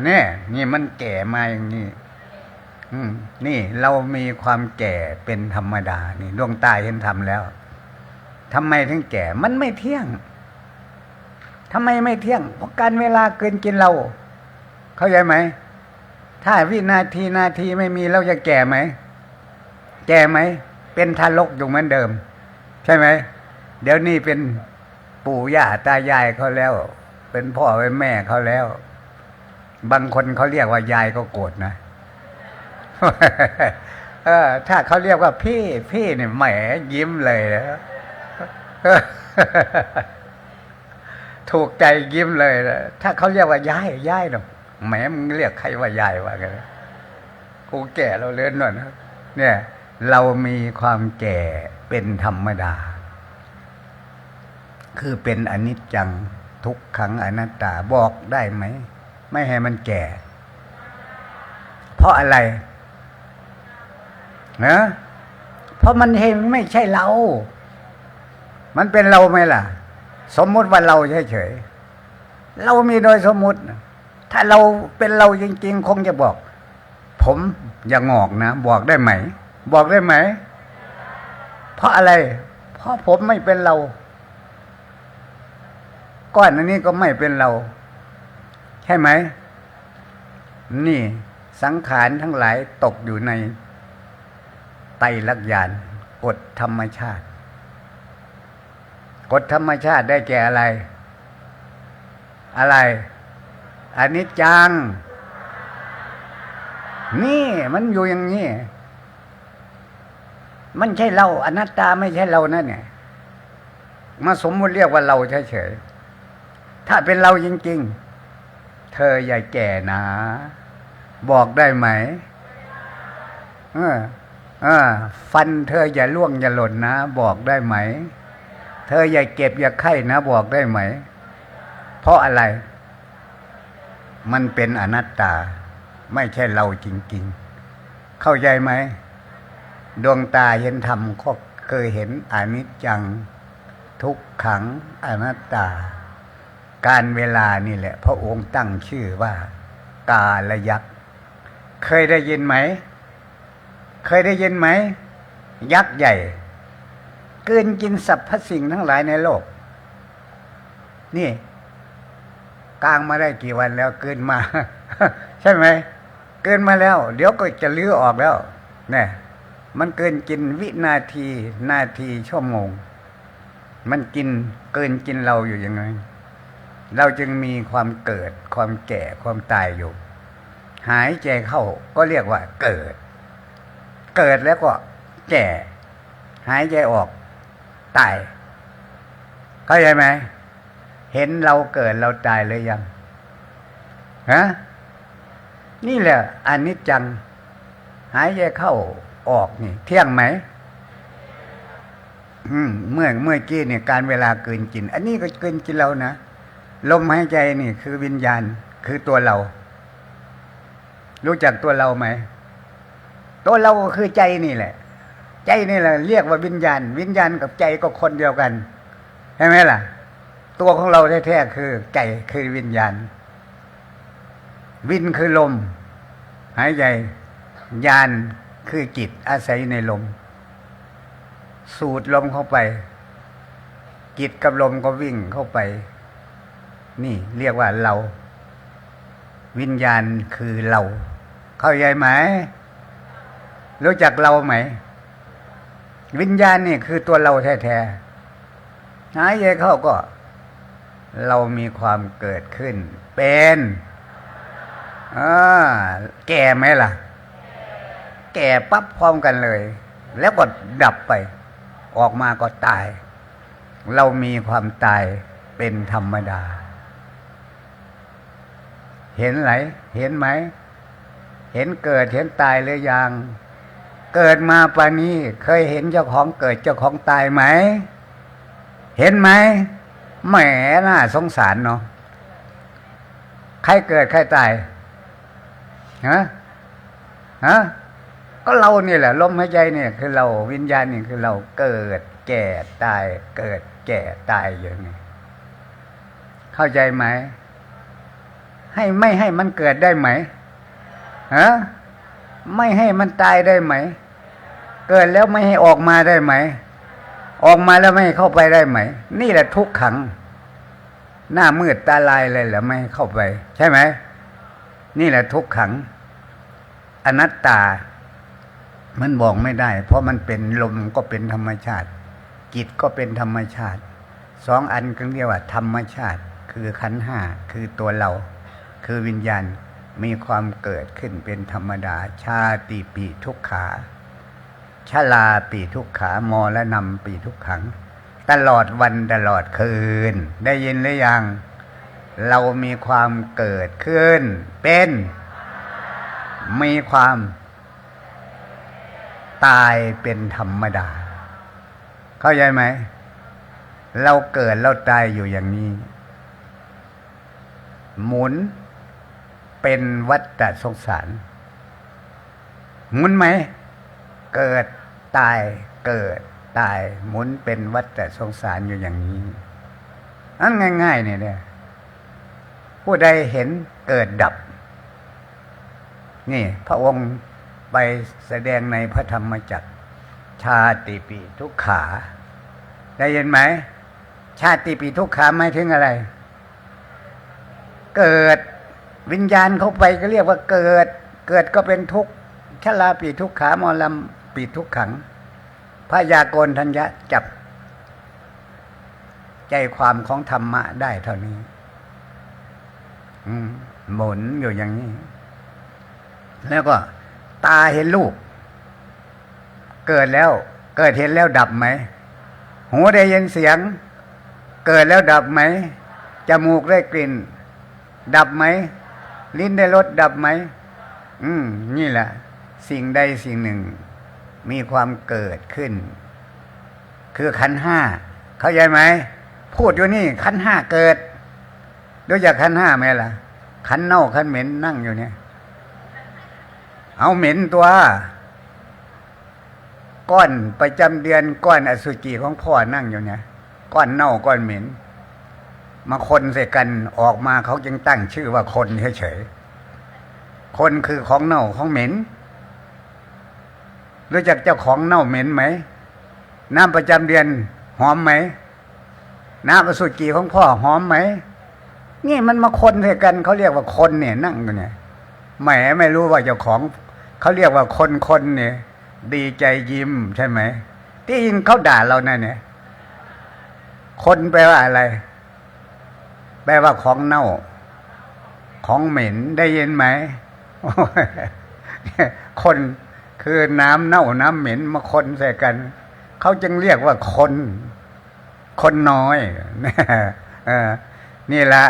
Speaker 1: เนี่ยนี่มันแก่มาอย่างนี้นี่เรามีความแก่เป็นธรรมดานี่ดวงตาเห็นธรรมแล้วทำไมถึงแก่มันไม่เที่ยงทำไมไม่เที่ยงเพราะการเวลาเกินกินเราเข้าใจไหมถ้าวินาทีนาทีไม่มีเราจะแก่ไหมแก่ไหมเป็นทารกอยู่เหมือนเดิมใช่ไหมเดี๋ยวนี้เป็นปู่ย่าตายายเขาแล้วเป็นพ่อเป็นแม่เขาแล้วบางคนเขาเรียกว่ายายก็โกรธนะ ถ้าเขาเรียกว่าพี่เนี่ยแหมยิ้มเลยนะ ถูกใจยิ้มเลยนะถ้าเขาเรียกว่ายายเนาะแหมมึงเรียกใครว่ายายว่ากันกูแก่เราเลื่อนหน่อยนะเนี่ยเรามีความแก่เป็นธรรมดาคือเป็นอนิจจังทุกขังอนัตตาบอกได้ไหมไม่ให้มันแก่เพราะอะไรนะเพราะมันเห็นไม่ใช่เรามันเป็นเราไหมล่ะสมมติว่าเราเฉยๆเรามีโดยสมมติถ้าเราเป็นเราจริงๆคงจะบอกผมอย่างงอกนะบอกได้ไหมบอกได้ไหมเพราะอะไรเพราะผมไม่เป็นเราก้อนอันนี้ก็ไม่เป็นเราใช่ไหมนี่สังขารทั้งหลายตกอยู่ในไตรลักษณ์ญาณกฎธรรมชาติกฎธรรมชาติได้แก่อะไรอนิจจังนี่มันอยู่อย่างนี้มันใช่เราอนัตตาไม่ใช่เรานั่นเนี่ยมาสมมุติเรียกว่าเราเฉยๆถ้าเป็นเราจริงๆเธออย่าแก่นะบอกได้ไหมฟันเธออย่าล่วงอย่าหล่นนะบอกได้ไหมเธออย่าเก็บอย่าไข้นะบอกได้ไหมเพราะอะไรมันเป็นอนัตตาไม่ใช่เราจริงๆเข้าใจไหมดวงตาเห็นธรรมก็เคยเห็นอนิจจังทุกขังอนัตตาการเวลานี่แหละพระองค์ตั้งชื่อว่ากาลยักษ์เคยได้ยินไหมยักษ์ใหญ่เกินกินสรรพสิ่งทั้งหลายในโลกนี่กลางมาได้กี่วันแล้วเกินมา ใช่ไหมเกินมาแล้วเดี๋ยวก็จะลื้อออกแล้วเนี่ยมันเกินกินวินาทีนาทีชั่วโมงมันกินเกินกินเราอยู่ยังไงเราจึงมีความเกิดความแก่ความตายอยู่หายใจเข้าก็เรียกว่าเกิดแล้วก็แก่หายใจออกตายเข้าใจไหมเห็นเราเกิดเราตายเลยยังนี่แหละอนิจจังหายใจเข้าออกนี่เที่ยงไหมเมื่อกี้เนี่ยการเวลาเกินกินอันนี้ก็เกินกินเรานะลมหายใจนี่คือวิญญาณคือตัวเรารู้จักตัวเราไหมตัวเราก็คือใจนี่แหละใจนี่แหละเรียกว่าวิญญาณกับใจก็คนเดียวกันใช่ไหมล่ะตัวของเราแท้ๆคือใจคือวิญญาณวิญคือลมหายใจญาณคือจิตอาศัยในลมสูดลมเข้าไปจิตกับลมก็วิ่งเข้าไปนี่เรียกว่าเราวิญญาณคือเราเข้าใจไหมรู้จักเราไหมวิญญาณนี่คือตัวเราแท้ๆหายใจเข้าก็เรามีความเกิดขึ้นเป็นแก่ไหมล่ะแก่ปั๊บพร้อมกันเลยแล้วก็ดับไปออกมาก็ตายเรามีความตายเป็นธรรมดาเห็นไหมเห็นเกิดเห็นตายหรือยังเกิดมาป่านนี้เคยเห็นเจ้าของเกิดเจ้าของตายไหมเห็นไหมแหมน่าสงสารเนาะใครเกิดใครตายฮะ ก็เราเนี่ยแหละลมหายใจเนี่ยคือเราวิญญาณนี่คือเราเกิดแก่ตายเกิดแก่ตายอยู่นี่เข้าใจไหมให้ไม่ให้มันเกิดได้ไหมฮะไม่ให้มันตายได้ไหมเกิดแล้วไม่ให้ออกมาได้ไหมออกมาแล้วไม่ให้เข้าไปได้ไหมนี่แหละทุกขังหน้ามืดตาลายเลยแหละไม่ให้เข้าไปใช่ไหมนี่แหละทุกขังอนัตตามันบอกไม่ได้เพราะมันเป็นลมก็เป็นธรรมชาติจิตก็เป็นธรรมชาติสองอันก็เรียกว่าธรรมชาติคือขันธ์ห้าคือตัวเราคือวิญญาณมีความเกิดขึ้นเป็นธรรมดาชาติปีทุกขาชราปีทุกขามรณะปีทุกขังตลอดวันตลอดคืนได้ยินหรือยังเรามีความเกิดขึ้นเป็นมีความตายเป็นธรรมดาเข้าใจไหมเราเกิดเราตายอยู่อย่างนี้หมุนเป็นวัฏสงสารหมุนไหมเกิดตายเกิดตายหมุนเป็นวัฏสงสารอยู่อย่างนี้อันง่ายๆเนี่ยผู้ใดเห็นเกิดดับนี่พระองค์ไปแสดงในพระธรรมจักรชาติปีทุกขาได้ยินไหมชาติปีทุกขาหมายถึงอะไรเกิดวิญญาณเข้าไปก็เรียกว่าเกิดก็เป็นทุกข์ชราปีทุกขามรณะปีทุกขังพระยากรทัญญะจับใจความของธรรมะได้เท่านี้หมุนอยู่อย่างนี้แล้วก็ตาเห็นรูปเกิดแล้วเกิดเห็นแล้วดับไหมหูได้ยินเสียงเกิดแล้วดับไหมจมูกได้กลิ่นดับไหมลิ้นได้รสดับไหมนี่แหละสิ่งใดสิ่งหนึ่งมีความเกิดขึ้นคือขันธ์ห้าเข้าใจไหมพูดอยู่นี่ขันธ์ห้าเกิดรู้จักขันธ์ห้าไหมล่ะขันธ์เน่าขันธ์เหม็นนั่งอยู่เนี่ยเอาเหม็นตัวก้อนประจำเดือนก้อนอสุจิของพ่อนั่งอยู่เนี่ยก้อนเน่าก้อนเหม็นมาคนใส่กันออกมาเขาจึงตั้งชื่อว่าคนเฉยๆคนคือของเน่าของเหม็นรู้จักเจ้าของเน่าเหม็นไหมน้ำประจำเดือนหอมไหมน้ำอสุจิของพ่อหอมไหมนี่มันมาคนใส่กันเขาเรียกว่าคนเนี่ยนั่งอยู่เนี่ยแหมไม่รู้ว่าเจ้าของเขาเรียกว่าคนเนี่ยดีใจยิ้มใช่ไหมที่ยินเขาด่าเราเนี่ยคนแปลว่าอะไรแปลว่าของเน่าของเหม็นได้ยินไหมคนคือน้ำเน่าน้ำเหม็นมาคนใส่กันเขาจึงเรียกว่าคนน้อยนี่ละ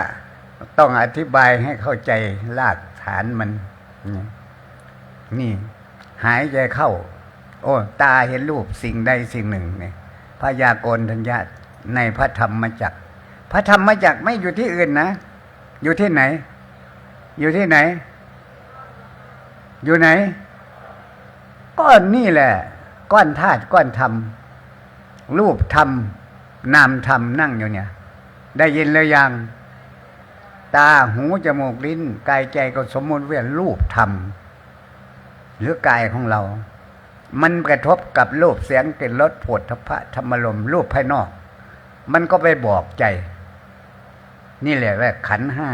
Speaker 1: ต้องอธิบายให้เข้าใจรากฐานมันนี่หายใจเข้าโอ้ตาเห็นรูปสิ่งใดสิ่งหนึ่งเนี่ยพยากรณ์ทัญญะในพระธรรมจักรพระธรรมจักรไม่อยู่ที่อื่นนะอยู่ที่ไหนอยู่ที่ไหนอยู่ไหนก้อนนี่แหละก้อนธาตุก้อนธรรมรูปธรรมนามธรรมนั่งอยู่เนี่ยได้ยินแล้วยังตาหูจมูกลิ้นกายใจก็สมมุติว่ารูปธรรมหรือกายของเรามันกระทบกับรูปเสียงกลิ่นรสโผฏฐัพพะธรรมลมรูปภายนอกมันก็ไปบอกใจนี่แหละว่าขันธ์ห้า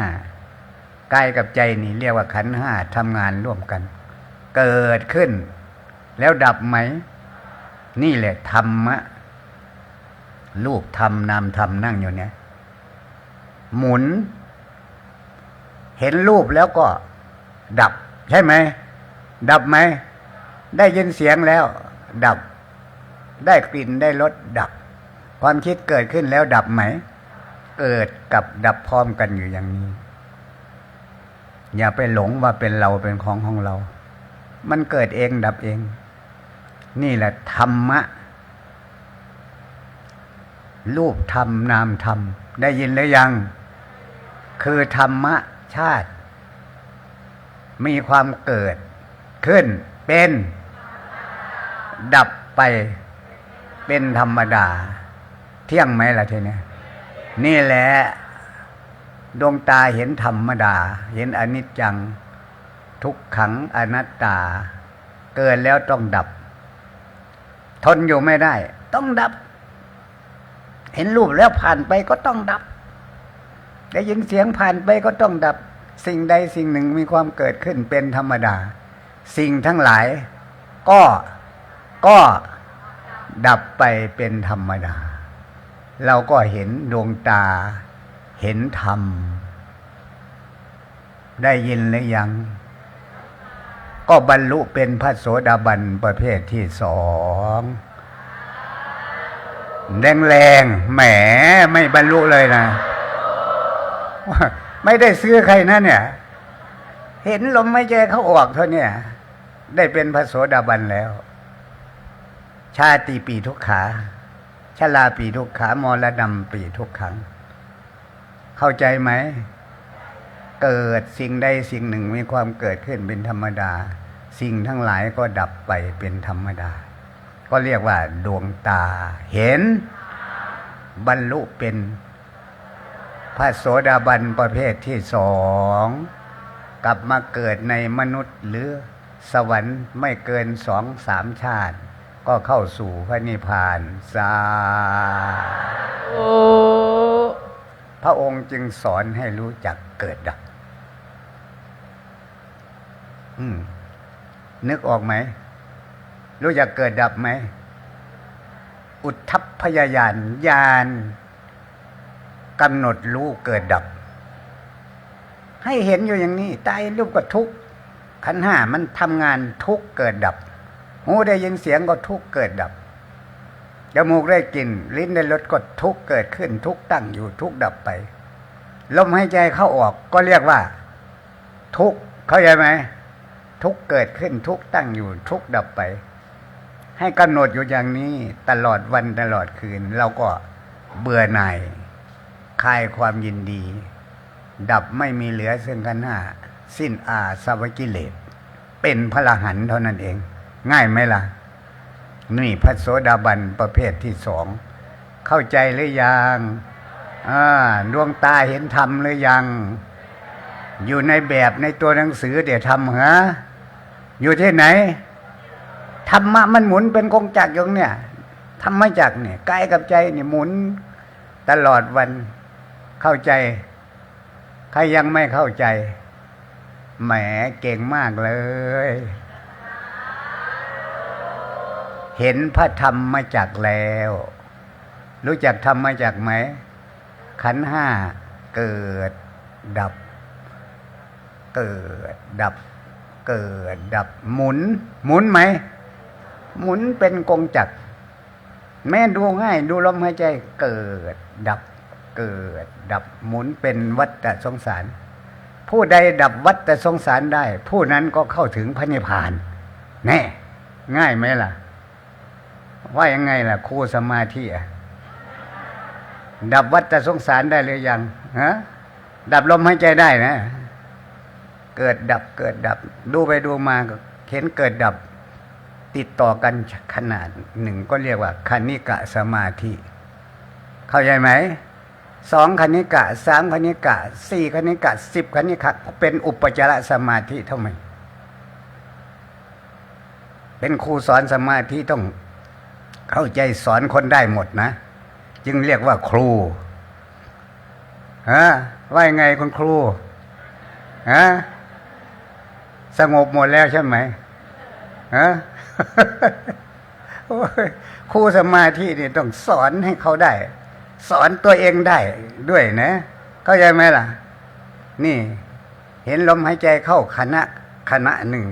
Speaker 1: กายกับใจนี่เรียกว่าขันธ์ห้าทำงานร่วมกันเกิดขึ้นแล้วดับไหมนี่แหละธรรมะรูปธรรมนามธรรมนั่งอยู่เนี่ยหมุนเห็นรูปแล้วก็ดับใช่ไหมดับไหมได้ยินเสียงแล้วดับได้กลิ่นได้รสดับความคิดเกิดขึ้นแล้วดับไหมเกิดกับดับพร้อมกันอยู่อย่างนี้อย่าไปหลงว่าเป็นเราเป็นของเรามันเกิดเองดับเองนี่แหละธรรมะรูปธรรมนามธรรมได้ยินหรือยังคือธรรมชาติมีความเกิดขึ้นเป็น ดับไปเป็นธรรมดาเที่ยงไหมล่ะทีนี้นี่แหละดวงตาเห็นธรรมดาเห็นอนิจจังทุกขังอนัตตาเกิดแล้วต้องดับทนอยู่ไม่ได้ต้องดับเห็นรูปแล้วผ่านไปก็ต้องดับได้ยินเสียงผ่านไปก็ต้องดับสิ่งใดสิ่งหนึ่งมีความเกิดขึ้นเป็นธรรมดาสิ่งทั้งหลายก็ดับไปเป็นธรรมดาเราก็เห็นดวงตาเห็นธรรมได้ยินหรือยังก็บรรลุเป็นพระโสดาบันประเภทที่สองแรงๆแหมไม่บรรลุเลยนะไม่ได้ซื้อใครนะเนี่ยเห็นลมหายใจเขาออกเท่านี้ได้เป็นพระโสดาบันแล้วชาติปีทุกขาชราปีทุกขามรณะปีทุกขังเข้าใจไหมเกิดสิ่งใดสิ่งหนึ่งมีความเกิดขึ้นเป็นธรรมดาสิ่งทั้งหลายก็ดับไปเป็นธรรมดาก็เรียกว่าดวงตาเห็นบรรลุเป็นพระโสดาบันประเภทที่สองกลับมาเกิดในมนุษย์หรือสวรรค์ไม่เกิน2-3 ชาติก็เข้าสู่พระนิพพานสาธุพระองค์จึงสอนให้รู้จักเกิดดับนึกออกไหมรู้จักเกิดดับไหมอุทธัพพยญาณญาณกำหนดรู้เกิดดับให้เห็นอยู่อย่างนี้ตายรูปก็ทุกข์ขันธ์ห้ามันทำงานทุกข์เกิดดับหูได้ยินเสียงก็ทุกข์เกิดดับจมูกได้กลิ่นลิ้นได้รสก็ทุกข์เกิดขึ้นทุกข์ตั้งอยู่ทุกข์ดับไปลมหายใจเข้าออกก็เรียกว่าทุกข์เข้าใจไหมทุกข์เกิดขึ้นทุกข์ตั้งอยู่ทุกข์ดับไปให้กำหนดอยู่อย่างนี้ตลอดวันตลอดคืนเราก็เบื่อหน่ายคลายความยินดีดับไม่มีเหลือซึ่งกันหน้าสิ้นอาสวะกิเลสเป็นพระอรหันต์เท่านั้นเองง่ายไหมล่ะนี่พระโสดาบันประเภทที่สองเข้าใจหรือยังดวงตาเห็นธรรมหรือยังอยู่ในแบบในตัวหนังสือเดี๋ยวทำเหรออยู่ที่ไหนธรรมะมันหมุนเป็นกงจักรอยู่เนี่ยธรรมจักรเนี่ยกายกับใจเนี่ยหมุนตลอดวันเข้าใจใครยังไม่เข้าใจแหมเก่งมากเลยเห็นพระธรรมจักรแล้วรู้จักธรรมจักรไหมขันธ์ห้าเกิดดับเกิดดับเกิดดับหมุนไหมหมุนเป็นกงจักรแม่ดูง่ายดูลมหายใจเกิดดับเกิดดับหมุนเป็นวัฏสงสารผู้ใดดับวัฏสงสารได้ผู้นั้นก็เข้าถึงพระนิพพานแน่ง่ายไหมล่ะว่ายังไงล่ะครูสมาธิดับวัฏสงสารได้หรือยังฮะดับลมหายใจได้นะเกิดดับเกิดดับดูไปดูมาเห็นเกิดดับติดต่อกันขนาดหนึ่งก็เรียกว่าคณิกะสมาธิเข้าใจไหม2 คณิกะ3 คณิกะ4 คณิกะ10 คณิกะเป็นอุปจารสมาธิเท่าไหร่เป็นครูสอนสมาธิต้องเข้าใจสอนคนได้หมดนะจึงเรียกว่าครูว่ายังไงคุณครูสงบหมดแล้วใช่ไหมครูสมาธินี่ต้องสอนให้เขาได้สอนตัวเองได้ด้วยนะเข้าใจไหมล่ะนี่เห็นลมหายใจเข้าขณะหนึ่ง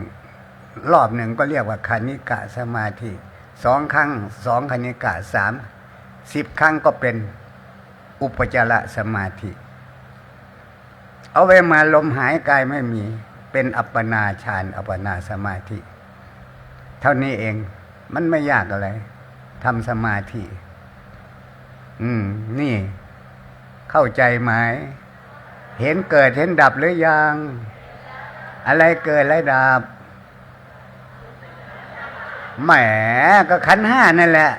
Speaker 1: รอบหนึ่งก็เรียกว่าคณิกะสมาธิ2 ครั้ง2 คณิกะ10 ครั้งก็เป็นอุปจารสมาธิเอาไว้มาลมหายกายไม่มีเป็นอัปปนาฌานอัปปนาสมาธิเท่านี้เองมันไม่ยากอะไรทำสมาธินี่เข้าใจไหมเห็นเกิดเห็นดับหรือยังอะไรเกิดอะไรดับ แหมก็ขันธ์ห้านั่นแหละ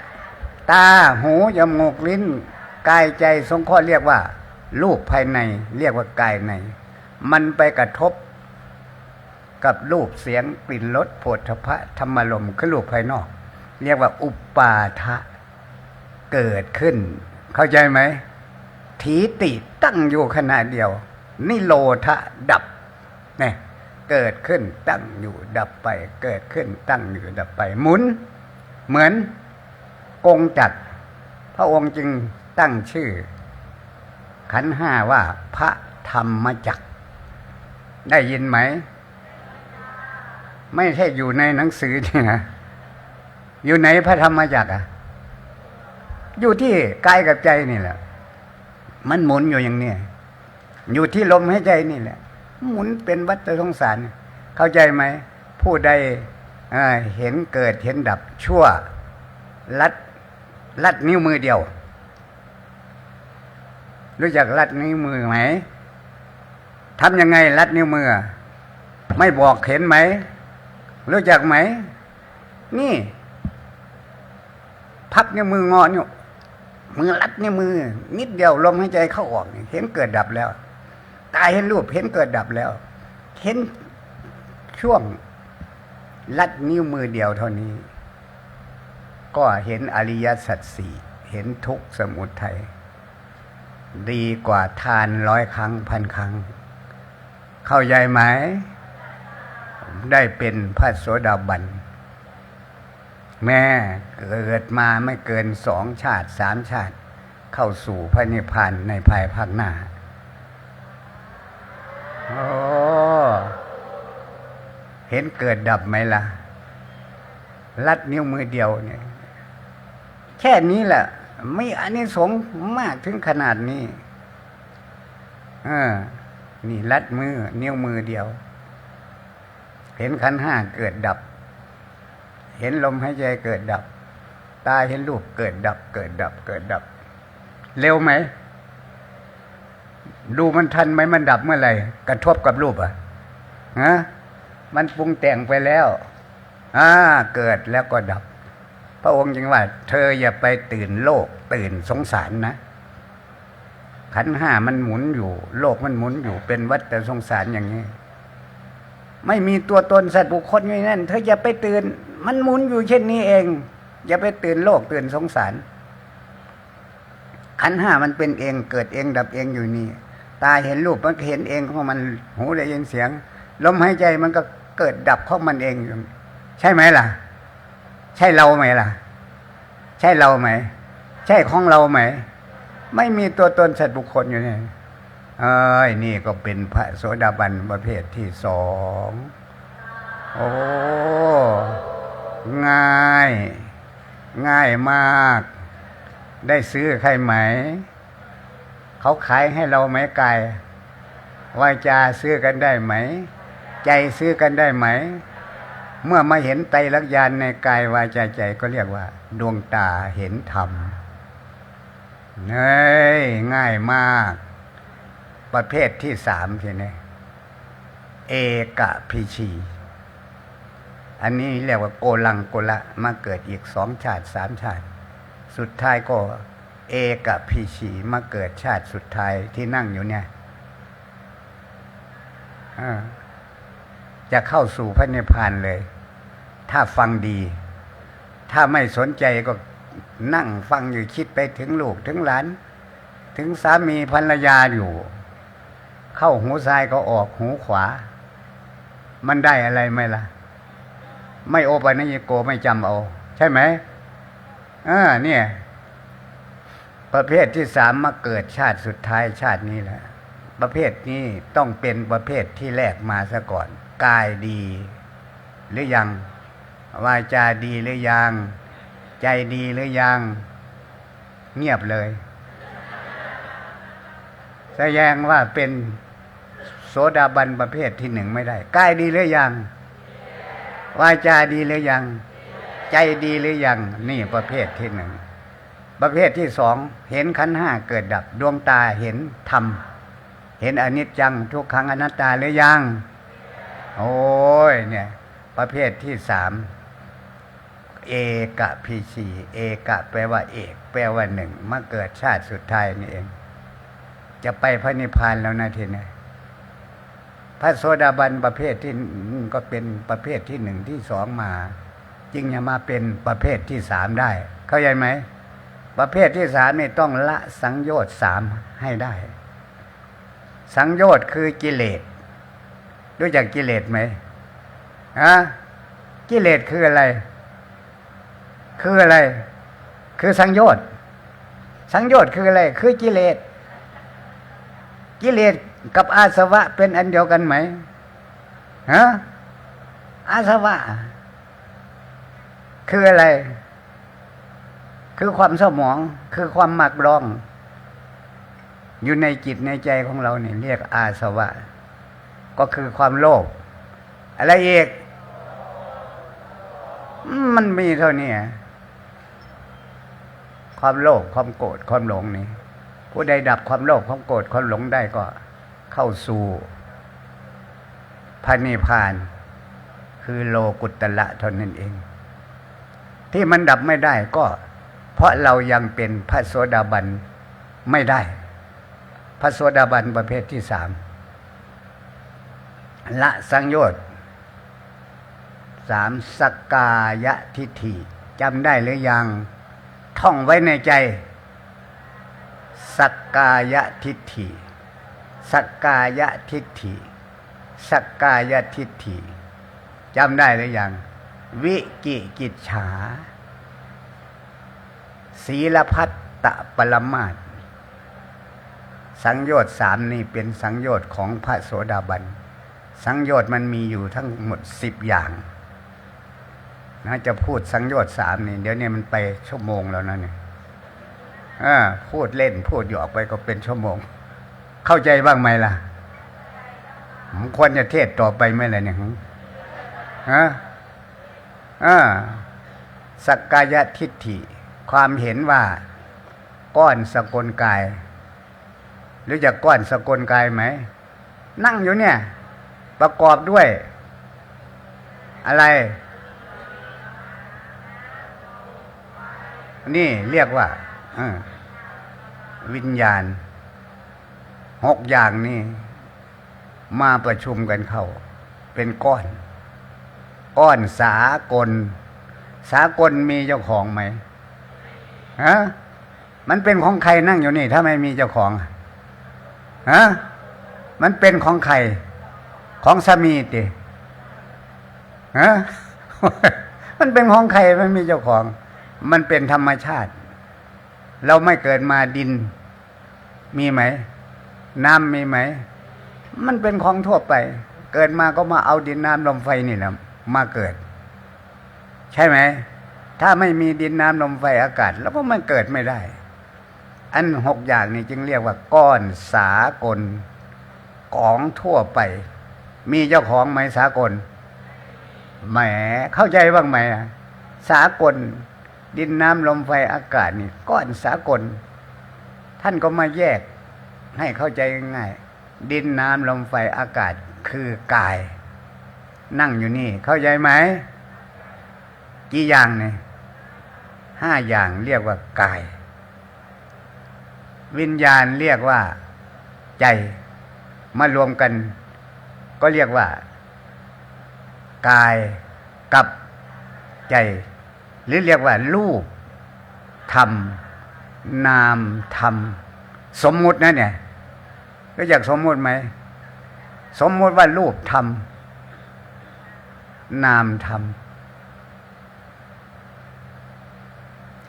Speaker 1: ตาหูจมูกลิ้นกายใจสงเคราะห์เรียกว่ารูปภายในเรียกว่ากายในมันไปกระทบกับรูปเสียงกลิ่นรสโผฏฐัพพะธรรมารมณ์คือรูปภายนอกเรียกว่าอุปาทะเกิดขึ้นเข้าใจไหมถีติตั้งอยู่ขณะเดียวนิโรธะดับเนี่ยเกิดขึ้นตั้งอยู่ดับไปเกิดขึ้นตั้งอยู่ดับไปหมุนเหมือนกงจักรพระองค์จึงตั้งชื่อขันธ์ห้าว่าพระธรรมจักรได้ยินไหมไม่ใช่อยู่ในหนังสือนี่นะอยู่ในพระธรรมจักรอยู่ที่กายกับใจนี่แหละมันหมุนอยู่อย่างนี้อยู่ที่ลมหายใจนี่แหละหมุนเป็นวัฏสงสารเข้าใจไหมผู้ใดเห็นเกิดเห็นดับชั่วลัดนิ้วมือเดียวรู้จักลัดนิ้วมือไหมทำยังไงลัดนิ้วมือไม่บอกเห็นไหมรู้จักไหมนี่พับนิ้วมืองอนิ้วมือลัดนิ้วมือนิดเดียวลมหายใจเข้าออกเห็นเกิดดับแล้วตาเห็นรูปเห็นเกิดดับแล้วเห็นช่วงลัดนิ้วมือเดียวเท่านี้ก็เห็นอริยสัจสี่เห็นทุกข์สมุทัยดีกว่าทาน100 ครั้งพันครั้งเข้าใจไหมได้เป็นพระโสดาบันแม่เกิดมาไม่เกิน2 ชาติ3 ชาติเข้าสู่พระนิพพานในภายภาคหน้าโอ้เห็นเกิดดับไหมล่ะลัดนิ้วมือเดียวเนี่ยแค่นี้แหละไม่อานิสงส์มากถึงขนาดนี้นี่ลัดมือนิ้วมือเดียวเห็นขันธ์ห้าเกิดดับเห็นลมหายใจเกิดดับตาเห็นรูปเกิดดับเกิดดับเกิดดับเร็วไหมดูมันทันไหมมันดับเมื่อไหร่กระทบกับรูปมันปรุงแต่งไปแล้วเกิดแล้วก็ดับพระองค์จึงว่าเธออย่าไปตื่นโลกตื่นสงสารนะขันธ์ห้ามันหมุนอยู่โลกมันหมุนอยู่เป็นวัฏสงสารอย่างนี้ไม่มีตัวตนสัตว์บุคคลอยู่นั่นเธออย่าไปตื่นมันหมุนอยู่เช่นนี้เองอย่าไปตื่นโลกตื่นสงสารขันธ์ห้ามันเป็นเองเกิดเองดับเองอยู่นี่ตาเห็นรูปมันเห็นเองเพราะมันหูได้ยินเสียงลมหายใจมันก็เกิดดับของมันเองใช่ไหมล่ะใช่เราไหมล่ะใช่เราไหมใช่ของเราไหมไม่มีตัวตนสัตว์บุคคลอยู่นี่นี่ก็เป็นพระโสดาบันประเภทที่2โอ้ง่ายมากได้ซื้อใครไหมเขาขายให้เราไหมกายวาจาซื้อกันได้ไหมใจซื้อกันได้ไหมเมื่อมาเห็นไตรลักษณ์ญาณในกายวาจาใจก็เรียกว่าดวงตาเห็นธรรมง่ายมากประเภทที่3ทีนี้เอกพิชีอันนี้เรียกว่าโกลังโกละมาเกิดอีก2 ชาติ3 ชาติสุดท้ายก็เอกพิชีมาเกิดชาติสุดท้ายที่นั่งอยู่เนี่ยจะเข้าสู่พระนิพพานเลยถ้าฟังดีถ้าไม่สนใจก็นั่งฟังอยู่คิดไปถึงลูกถึงหลานถึงสามีภรรยาอยู่เข้าหูซ้ายก็ออกหูขวามันได้อะไรไหมล่ะไม่โอปัญญิโกไม่จำเอาใช่ไหมเนี่ยประเภทที่3มาเกิดชาติสุดท้ายชาตินี้แหละประเภทนี้ต้องเป็นประเภทที่แรกมาซะก่อนกายดีหรือยังวาจาดีหรือยังใจดีหรือยังเงียบเลยแสดงว่าเป็นโสดาบันประเภทที่1ไม่ได้กายดีหรือยังวาจาดีหรือยังใจดีหรือยังนี่ประเภทที่1ประเภทที่2เห็นขันธ์ห้าเกิดดับดวงตาเห็นธรรมเห็นอนิจจังทุกขังอนัตตาหรือยังโอ้ยเนี่ยประเภทที่3 เอกพีชีเอกะแปลว่าเอกแปลว่าหนึ่งมาเกิดชาติสุดท้ายนี่เองจะไปพระนิพพานแล้วนะทีนี้พระโสดาบันประเภทที่ก็เป็นประเภทที่หนึ่งที่สองมาจึงจะมาเป็นประเภทที่สามได้เข้าใจไหมประเภทที่สามนี่ต้องละสังโยชน์สามให้ได้สังโยชน์คือกิเลสรู้จักกิเลสไหมกิเลสคืออะไรคืออะไรคือสังโยชน์สังโยชน์คืออะไรคือกิเลสกิเลสกับอาสวะเป็นอันเดียวกันไหมอาสวะคืออะไรคือความเศร้าหมองคือความหมักดองอยู่ในจิตในใจของเราเนี่ยเรียกอาสวะก็คือความโลภอะไรอีกมันมีเท่านี้ความโลภความโกรธความหลงนี่ผู้ใดดับความโลภความโกรธความหลงได้ก็เข้าสู่พระนิพพานคือโลกุตตระเท่านั้นเองที่มันดับไม่ได้ก็เพราะเรายังเป็นพระโสดาบันไม่ได้พระโสดาบันประเภทที่สามละสังโยชน์สามสักกายทิฏฐิจำได้หรือยังท่องไว้ในใจสักกายทิฏฐิสักกายทิฏฐิสักกายทิฏฐิจำได้หรือยังวิกิกิจฉาศีลพัตตปรมาสสังโยชน์สามนี่เป็นสังโยชน์ของพระโสดาบันสังโยชน์มันมีอยู่ทั้งหมด10 อย่างนะจะพูดสังโยชน์สามนี่เดี๋ยวนี้มันไปชั่วโมงแล้วนะเนี่ยพูดเล่นพูดหยอกไปก็เป็นชั่วโมงเข้าใจบ้างไหมล่ะผมควรจะเทศต่อไปไหมล่ะเนี่ยสักกายทิฏฐิความเห็นว่าก้อนสกลกายหรือจะก้อนสกลกายไหมนั่งอยู่เนี่ยประกอบด้วยอะไรนี่เรียกว่าวิญญาณ6 อย่างนี่มาประชุมกันเข้าเป็นก้อนสากลสากลมีเจ้าของไหมมันเป็นของใครนั่งอยู่นี่ถ้าไม่มีเจ้าของมันเป็นของใครของสามีติมันเป็นของใครไม่มีเจ้าของมันเป็นธรรมชาติเราไม่เกิดมาดินมีไหมน้ำมีไหมมันเป็นของทั่วไปเกิดมาก็มาเอาดินน้ำลมไฟนี่แหละมาเกิดใช่ไหมถ้าไม่มีดินน้ำลมไฟอากาศแล้วก็มันเกิดไม่ได้อัน6 อย่างนี้จึงเรียกว่าก้อนสากลของทั่วไปมีเจ้าของไหมสากลแหมเข้าใจบ้างไหมสากลดินน้ำลมไฟอากาศนี่ก้อนสากลท่านก็มาแยกให้เข้าใจง่ายๆดินน้ำลมไฟอากาศคือกายนั่งอยู่นี่เข้าใจไหมกี่อย่างเนี่ย5 อย่างเรียกว่ากายวิญญาณเรียกว่าใจมารวมกันก็เรียกว่ากายกับใจหรือเรียกว่ารูปธรรมนามธรรมสมมุตินะเนี่ยรู้จักสมมุติไหมสมมุติว่ารูปธรรมนามธรรม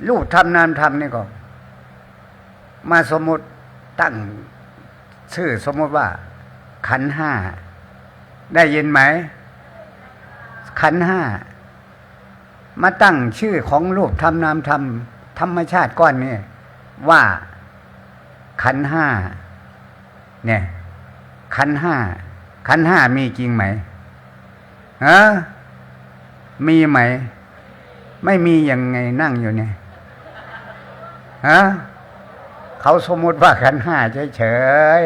Speaker 1: รูปธรรมนามธรรมนี่ก็มาสมมุติตั้งชื่อสมมุติว่าขันธ์5ได้ยินไหมขันธ์5มาตั้งชื่อของรูปธรรมนามธรรมธรรมชาติก้อนนี้ว่าขันธ์5เนี่ยขันธ์5มีจริงไหมมีไหมไม่มียังไงนั่งอยู่เนี่ยเขาสมมุติว่าขันธ์5เฉย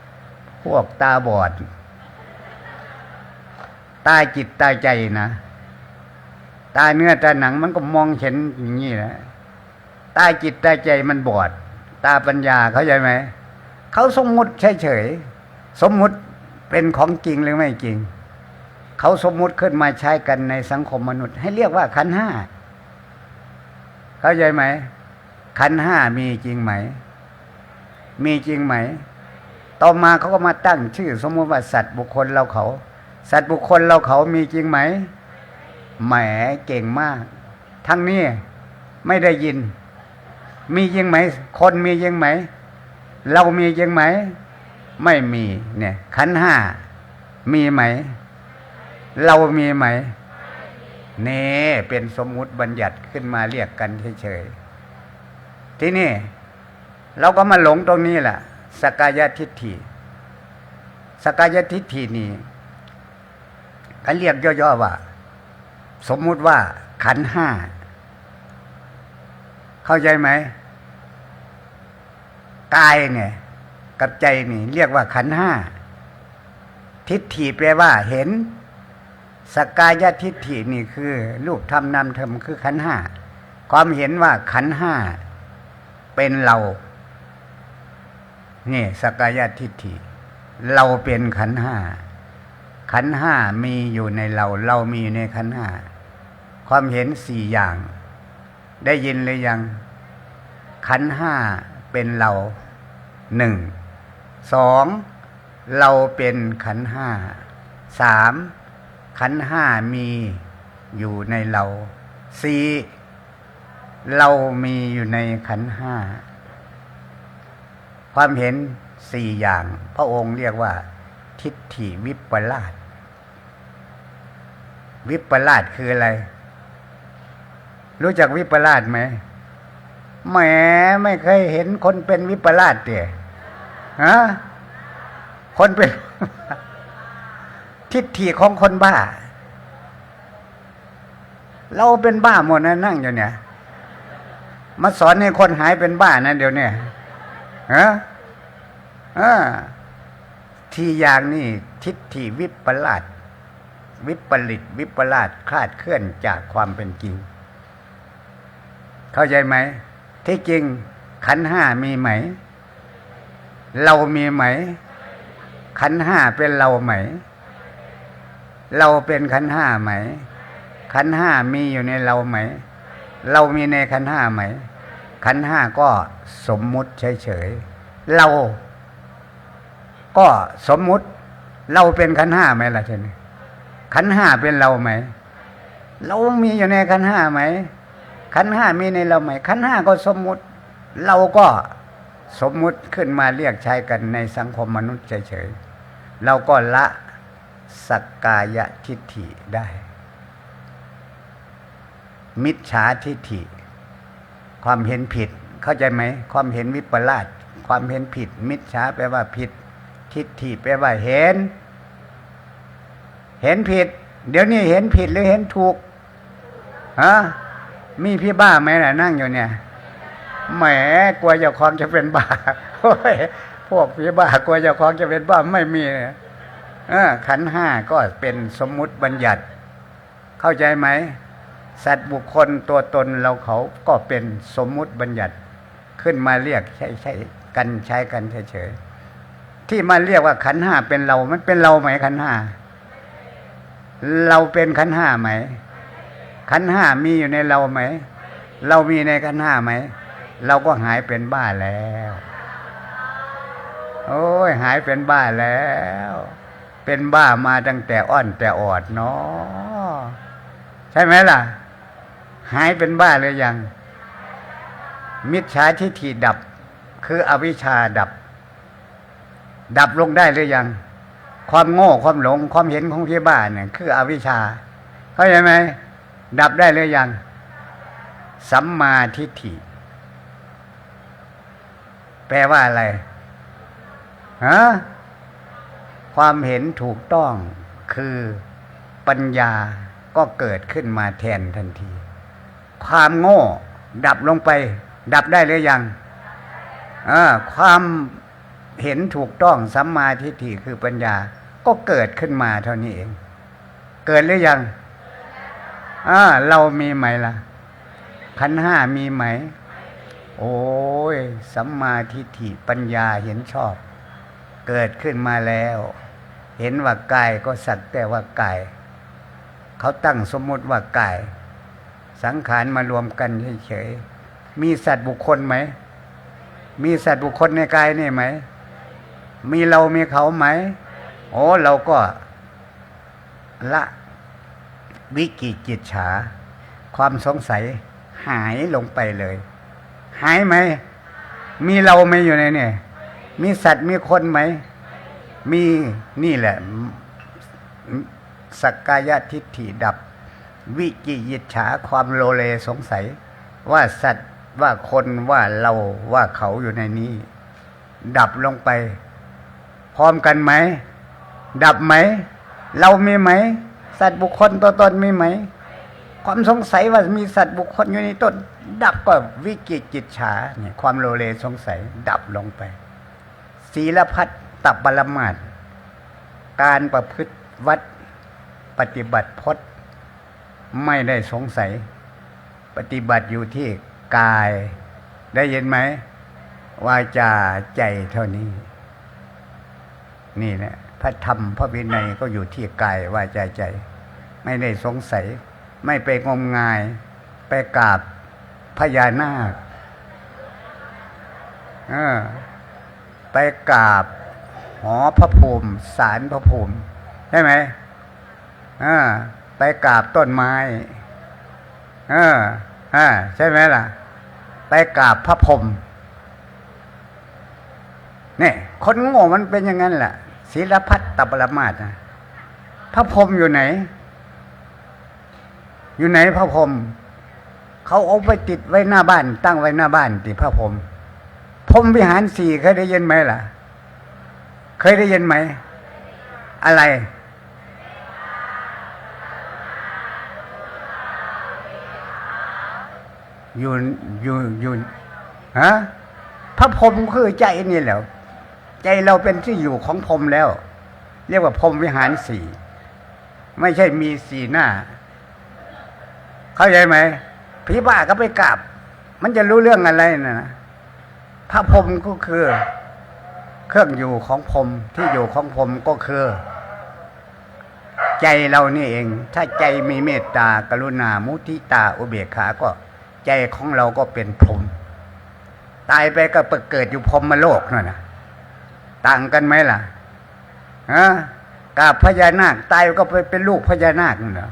Speaker 1: ๆพวกตาบอดตาจิตตาใจนะ ตาเนื้อตาหนังมันก็มองเห็นอย่างนี้แหละตาจิตตาใจมันบอดตาปัญญาเข้าใจไหมเขาสมมุติเฉยๆสมมุติเป็นของจริงหรือไม่จริงเขาสมมุติขึ้นมาใช้กันในสังคมมนุษย์ให้เรียกว่าขันธ์ห้าเข้าใจไหมขันธ์ห้ามีจริงไหมมีจริงไหมต่อมาเขาก็มาตั้งชื่อสมมติว่าสัตว์บุคคลเราเขาสัตว์บุคคลเราเขามีจริงไหมแหมเก่งมากทั้งนี้ไม่ได้ยินมีจริงไหมคนมีจริงไหมเรามีจริงไหมไม่มีเนี่ยขันธ์ห้ามีไหมเรามีไหมนี่เป็นสมมุติบัญญัติขึ้นมาเรียกกันเฉยๆที่นี่เราก็มาหลงตรงนี้แหละสักกายทิฏฐิสักกายทิฏฐินี่เขาเรียกย่อๆว่าสมมุติว่าขันธ์ห้าเข้าใจไหมกายเนี่ยกับใจนี่เรียกว่าขันธ์ห้าทิฏฐิแปลว่าเห็นสักกายทิฏฐินี่คือรูปธรรมนามธรรมคือขันธ์ห้าความเห็นว่าขันธ์ห้าเป็นเรานี่สักกายทิฏฐิเราเป็นขันธ์ห้าขันธ์ห้ามีอยู่ในเราเรามีอยู่ในขันธ์ห้าความเห็นสี่อย่างได้ยินหรือยังขันธ์ห้าเป็นเราหนึ่งสองเราเป็นขันธ์ห้าสามขันธ์ห้ามีอยู่ในเราสี่เรามีอยู่ในขันธ์ห้าความเห็นสี่อย่างพระองค์เรียกว่าทิฏฐิวิปลาสวิปลาสคืออะไรรู้จักวิปลาสไหมแหมไม่เคยเห็นคนเป็นวิปลาสเตี่ยฮะคนเป็น ทิฏฐิของคนบ้าเราเป็นบ้าหมดนะนั่งอยู่เนี่ยมาสอนให้คนหายเป็นบ้านะเดี๋ยวนี้ฮะที่อย่างนี้ทิฏฐิวิปลาสวิปริตวิปลาสคลาดเคลื่อนจากความเป็นจริงเข้าใจไหมที่จริงขันธ์ห้ามีไหมเรามีไหมขันธ์ห้าเป็นเราไหมเราเป็นขันธ์ห้าไหมขันธ์ห้ามีอยู่ในเราไหมเรามีในขันธ์ห้าไหมขันธ์ห้าก็สมมุติเฉยๆเราก็สมมุติเราเป็นขันธ์ห้าไหมล่ะท่านขันธ์ห้าเป็นเราไหมเรามีอยู่ในขันธ์ห้าไหมขันธ์ห้ามีในเราไหมขันธ์ห้าก็สมมุติเราก็สมมุติขึ้นมาเรียกใช้กันในสังคมมนุษย์เฉยๆเราก็ละสักกายทิฏฐิได้มิจฉาทิฏฐิความเห็นผิดเข้าใจไหมความเห็นวิปลาสความเห็นผิดมิจฉาแปลว่าผิดทิฏฐิแปลว่าเห็นผิดเดี๋ยวนี้เห็นผิดหรือเห็นถูกฮะมีพี่บ้าไหมล่ะนั่งอยู่เนี่ยแหมกลัวเจ้าของจะเป็นบ้าโอ้ยพวกพี่บ้ากลัวเจ้าของจะเป็นบ้าไม่มีขันธ์ห้าก็เป็นสมมุติบัญญัติเข้าใจไหมสัตว์บุคคลตัวตนเราเขาก็เป็นสมมุติบัญญัติขึ้นมาเรียกใช้กันเฉยๆที่มาเรียกว่าขันธ์ห้าเป็นเรามันเป็นเราไหมขันธ์ห้าเราเป็นขันธ์ห้าไหมขันธ์ห้ามีอยู่ในเราไหมเรามีในขันธ์ห้าไหมเราก็หายเป็นบ้าแล้วโอ้ยหายเป็นบ้าแล้วเป็นบ้ามาตั้งแต่อ้อนแต่ออดเนาะใช่ไหมล่ะหายเป็นบ้าหรือยังมิจฉาทิฏฐิดับคืออวิชชาดับลงได้หรือยังความโง่ความหลงความเห็นของพี่บ้าเนี่ยคืออวิชชาเข้าใจไหมดับได้หรือยังสัมมาทิฏฐิแปลว่าอะไรฮะความเห็นถูกต้องคือปัญญาก็เกิดขึ้นมาแทนทันทีความโง่ดับลงไปดับได้หรือยังความเห็นถูกต้องสัมมาทิฏฐิคือปัญญาก็เกิดขึ้นมาเท่านี้เองเกิดหรือยัง เรามีไหมล่ะขันธ์ห้ามีไหมโอ้ยสัมมาทิฏฐิปัญญาเห็นชอบเกิดขึ้นมาแล้วเห็นว่ากายก็สักแต่ว่ากายเขาตั้งสมมุติว่ากายสังขารมารวมกันเฉยๆมีสัตว์บุคคลไหมมีสัตว์บุคคลในกายนี่ไหมมีเรามีเขาไหมโอ้เราก็ละวิกิกิจฉาความสงสัยหายลงไปเลยหายไหมมีเราไหมอยู่ในเนี่ยมีสัตว์มีคนไหมมีนี่แหละสักกายทิฏฐิดับวิกิกิจฉาความโลเลสงสัยว่าสัตว์ว่าคนว่าเราว่าเขาอยู่ในนี้ดับลงไปพร้อมกันไหมดับไหมเรามีไหมสัตว์บุคคลตัวตนมีไหมความสงสัยว่ามีสัตว์บุคคลอยู่ในต้นดับก็วิกิกิจฉาเนี่ยความโลเลสงสัยดับลงไปศีลพัตตปรมาสการประพฤติวัดปฏิบัติพจน์ไม่ได้สงสัยปฏิบัติอยู่ที่กายได้ยินไหมวาจาใจเท่านี้นี่แหละพระธรรมพระวินัยก็อยู่ที่กายวาจาใจไม่ได้สงสัยไม่ไปงมงายไปกราบพญานาคไปกราบหอพระภูมิศาลพระภูมิใช่ไหมไปกราบต้นไม้ใช่ไหมล่ะไปกราบพระพรหมเนี่ยคนโง่มันเป็นอย่างนั้นแหละศีลพัตตปรมาสนะพระพรหมอยู่ไหนอยู่ไหนพระพรหมเขาเอาไปติดไว้หน้าบ้านตั้งไว้หน้าบ้านติดพระพรหมพรหมวิหารสี่เคยได้ยินไหมล่ะเคยได้ยินไหมอะไรอยู่ฮะพระพรหมคือใจนี่แหละใจเราเป็นที่อยู่ของพรหมแล้วเรียกว่าพรหมวิหารสี่ไม่ใช่มีสี่หน้าเข้าใจไหมผีบ้าก็ไปกราบมันจะรู้เรื่องอะไรนะพระพรหมก็คือเครื่องอยู่ของพรหมที่อยู่ของพรหมก็คือใจเรานี่เองถ้าใจมีเมตตากรุณามุทิตาอุเบกขาก็ใจของเราก็เป็นพรหมตายไปก็ไปเกิดอยู่พรหมโลกนั่นนะต่างกันไหมล่ะกราบพญานาคตายก็ไปเป็นลูกพญานาคนั่นเหรอ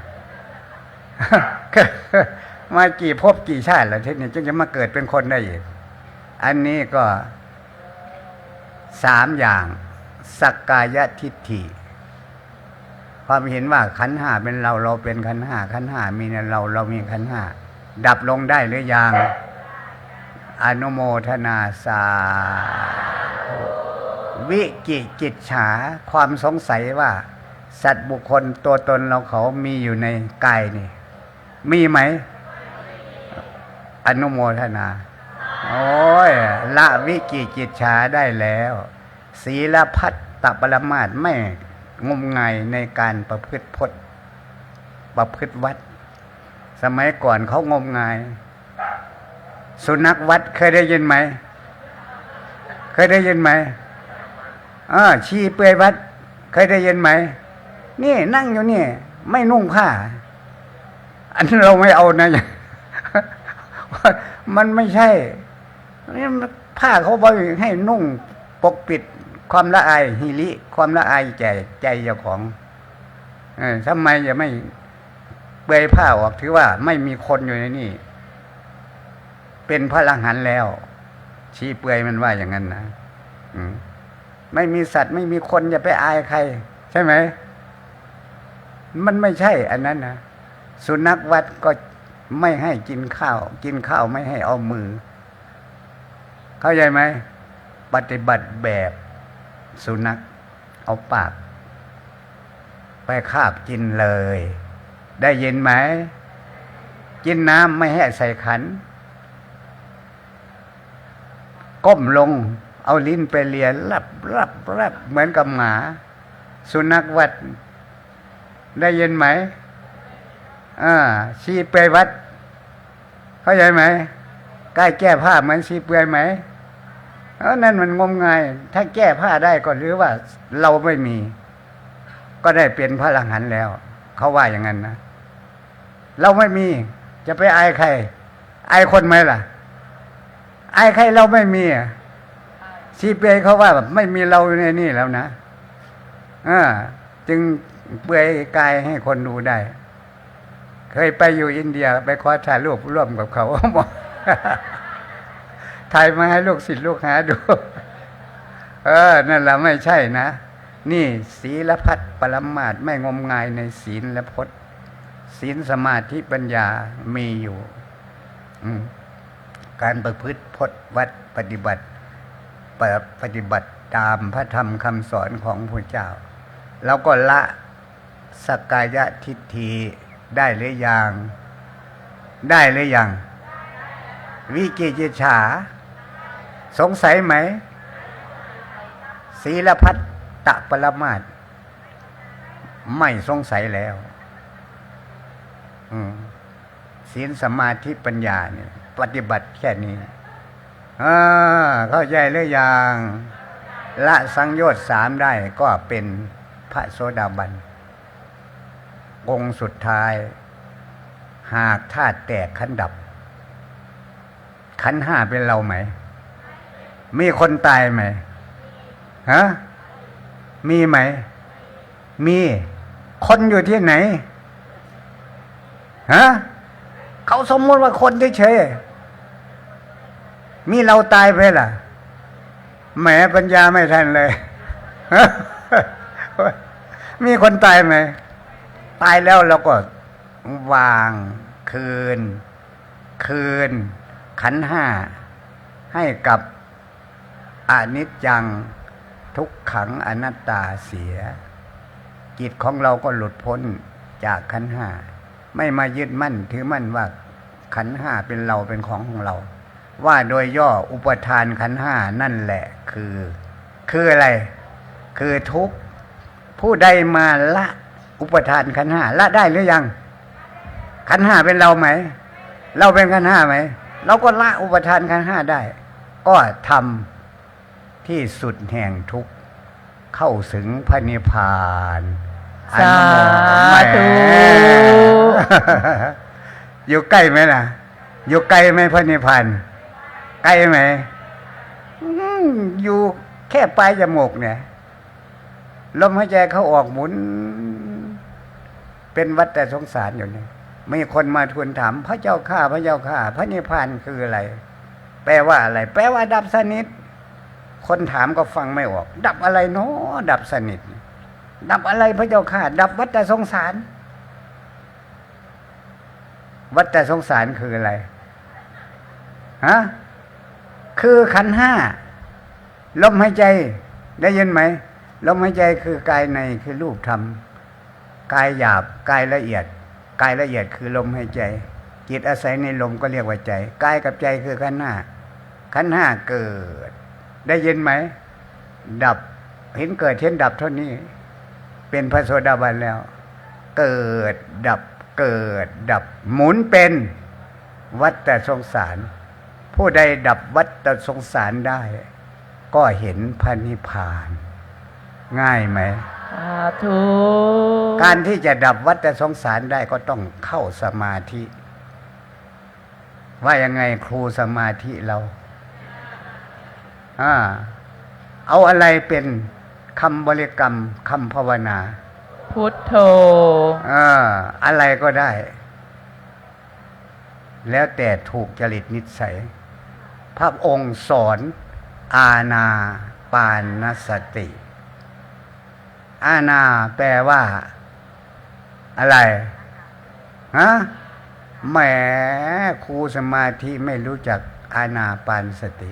Speaker 1: มากี่ภพกี่ชาติแล้วทีนี้จึงจะมาเกิดเป็นคนได้อีกอันนี้ก็3อย่างสักกายทิฏฐิความเห็นว่าขันธ์ห้าเป็นเราเราเป็นขันธ์ห้าขันธ์ห้ามีในเรามีขันธ์ห้าดับลงได้หรือยังอนุโมทนาสาวิกิกิจฉาความสงสัยว่าสัตว์บุคคลตัวตนเราเขามีอยู่ในกายนี่มีไหมอนุโมทนาโอ้ยละวิกิกิจฉาได้แล้วศีลพัตตปรมาสไม่งมงายในการประพฤติพจน์ประพฤติวัดสมัยก่อนเขางมงายสุนัขวัดเคยได้ยินไหมเคยได้ยินไหมชีเปลือยวัดเคยได้ยินไหมนี่นั่งอยู่นี่ไม่นุ่งผ้าอันนี้เราไม่เอานะ มันไม่ใช่ผ้าเขาบอกให้นุ่งปกปิดความละอายหิริความละอายใจเจ้าของทำไมจะไม่เปลือยผ้าออกถือว่าไม่มีคนอยู่ในนี่เป็นพระอรหันต์แล้วชี้เปลือยมันว่าอย่างนั้นนะไม่มีสัตว์ไม่มีคนอย่าไปอายใครใช่ไหมมันไม่ใช่อันนั้นนะสุนัขวัดก็ไม่ให้กินข้าวไม่ให้เอามือเข้าใจไหมปฏิบัติแบบสุนัขเอาปากไปคาบกินเลยได้ยินไหมกินน้ำไม่ให้ใส่ขันก้มลงเอาลิ้นไปเลียรับเหมือนกับหมาสุนัขวัดได้ยินไหม ชีเปลือยวัดเข้าใจไหมกายแก้ผ้าเหมือนชีเปลือยไหมนั่นมันงมงายถ้าแก้ผ้าได้ก็หรือว่าเราไม่มีก็ได้เป็นพระอรหันต์แล้วเขาว่าอย่างนั้นนะเราไม่มีจะไปอายใครอายคนไหมล่ะอายใครเราไม่มีชีเปลือยเขาว่าแบบไม่มีเราในนี่แล้วนะจึงเปลือยกายให้คนดูได้เคยไปอยู่อินเดียไปขอถ่ายรูปร่วมกับเขาบอกถ่ายมาให้ลูกศิษย์ลูกหาดูนั่นแหละไม่ใช่นะนี่ศีลพัฒน์ปรมาสไม่งมงายในศีลและพจน์ศีลสมาธิปัญญามีอยู่การประพฤติพจน์วัดปฏิบัติตามพระธรรมคำสอนของพระเจ้าแล้วก็ละสักกายทิฏฐิได้หรือยังวิกิกิจฉาสงสัยไหมศีลพัฒตปรมาสไม่สงสัยแล้วศีลสมาธิปัญญาเนี่ยปฏิบัติแค่นี้เข้าใจหรือยังละสังโยชน์3ได้ก็เป็นพระโสดาบันองค์สุดท้ายหากธาตุแตกขันธ์ดับขันธ์5เป็นเราไหมมีคนตายไหมมีไหมมีคนอยู่ที่ไหนเขาสมมติว่าคนเฉยๆมีเราตายไปล่ะแหมปัญญาไม่ทันเลยมีคนตายไหมตายแล้วเราก็วางคืนขันธ์5ให้กับอนิจจังทุกขังอนัตตาเสียจิตของเราก็หลุดพ้นจากขันธ์5ไม่มายึดมั่นถือมั่นว่าขันธ์5เป็นเราเป็นของเราว่าโดยย่ออุปทานขันธ์5นั่นแหละคืออะไรคือทุกข์ผู้ใดมาละอุปทานขันธ์5ละได้หรือยังขันธ์5เป็นเราไหมเราเป็นขันธ์5ไหมเราก็ละอุปทานขันธ์5ได้ก็ทำที่สุดแห่งทุกข์เข้าถึงพระนิพพาน
Speaker 2: สาธุ
Speaker 1: อยู่ใกล้ไหมล่ะอยู่ไกลไหมพระนิพพานใกล้ไหมอยู่แค่ปลายจมูกเนี่ยลมหายใจเขาออกหมุนเป็นวัฏสงสารอยู่นี่มีคนมาทูลถามพระเจ้าข้าพระนิพพานคืออะไรแปลว่าอะไรแปลว่าดับสนิทคนถามก็ฟังไม่ออกดับอะไรเนาะดับสนิทดับอะไรพระเจ้าข้าดับวัฏสงสารวัฏสงสารคืออะไรคือขันธ์5ลมหายใจได้ยินไหมลมหายใจคือกายในคือรูปธรรมกายหยาบกายละเอียดกายละเอียดคือลมหายใจจิตอาศัยในลมก็เรียกว่าใจกายกับใจคือขันธ์5เกิดได้ยินไหมดับเห็นเกิดเห็นดับเท่านี้เป็นพระโสดาบันแล้วเกิดดับหมุนเป็นวัฏสงสารผู้ใดดับวัฏสงสารได้ก็เห็นพระนิพพานง่ายไหม
Speaker 2: สาธุ
Speaker 1: การที่จะดับวัฏสงสารได้ก็ต้องเข้าสมาธิว่ายังไงครูสมาธิเราเอาอะไรเป็นคำบริกรรมคำภาวนา
Speaker 2: พุทโธ
Speaker 1: อะไรก็ได้แล้วแต่ถูกจริตนิสัยพระองค์สอนอานาปานสติอานาแปลว่าอะไรแหมครูสมาธิไม่รู้จักอานาปานสติ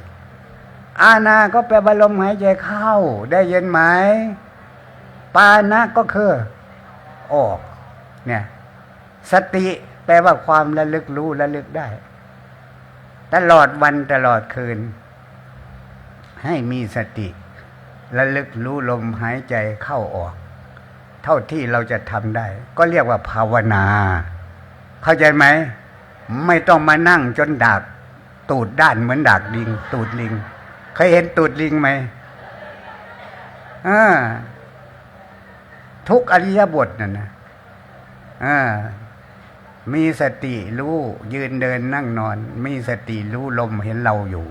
Speaker 1: อานาก็แปลว่าลมหายใจเข้าได้ยินไหมปานะก็คือออกเนี่ยสติแปลว่าความระลึกรู้ระลึกได้ตลอดวันตลอดคืนให้มีสติระลึกรู้ลมหายใจเข้าออกเท่าที่เราจะทำได้ก็เรียกว่าภาวนา เข้าใจไหมไม่ต้องมานั่งจนดากตูดด้านเหมือนดากลิงตูดลิงเคยเห็นตูดลิงไหมทุกอริยบทนั่นนะมีสติรู้ยืนเดินนั่งนอนมีสติรู้ลมเห็นเราอยู่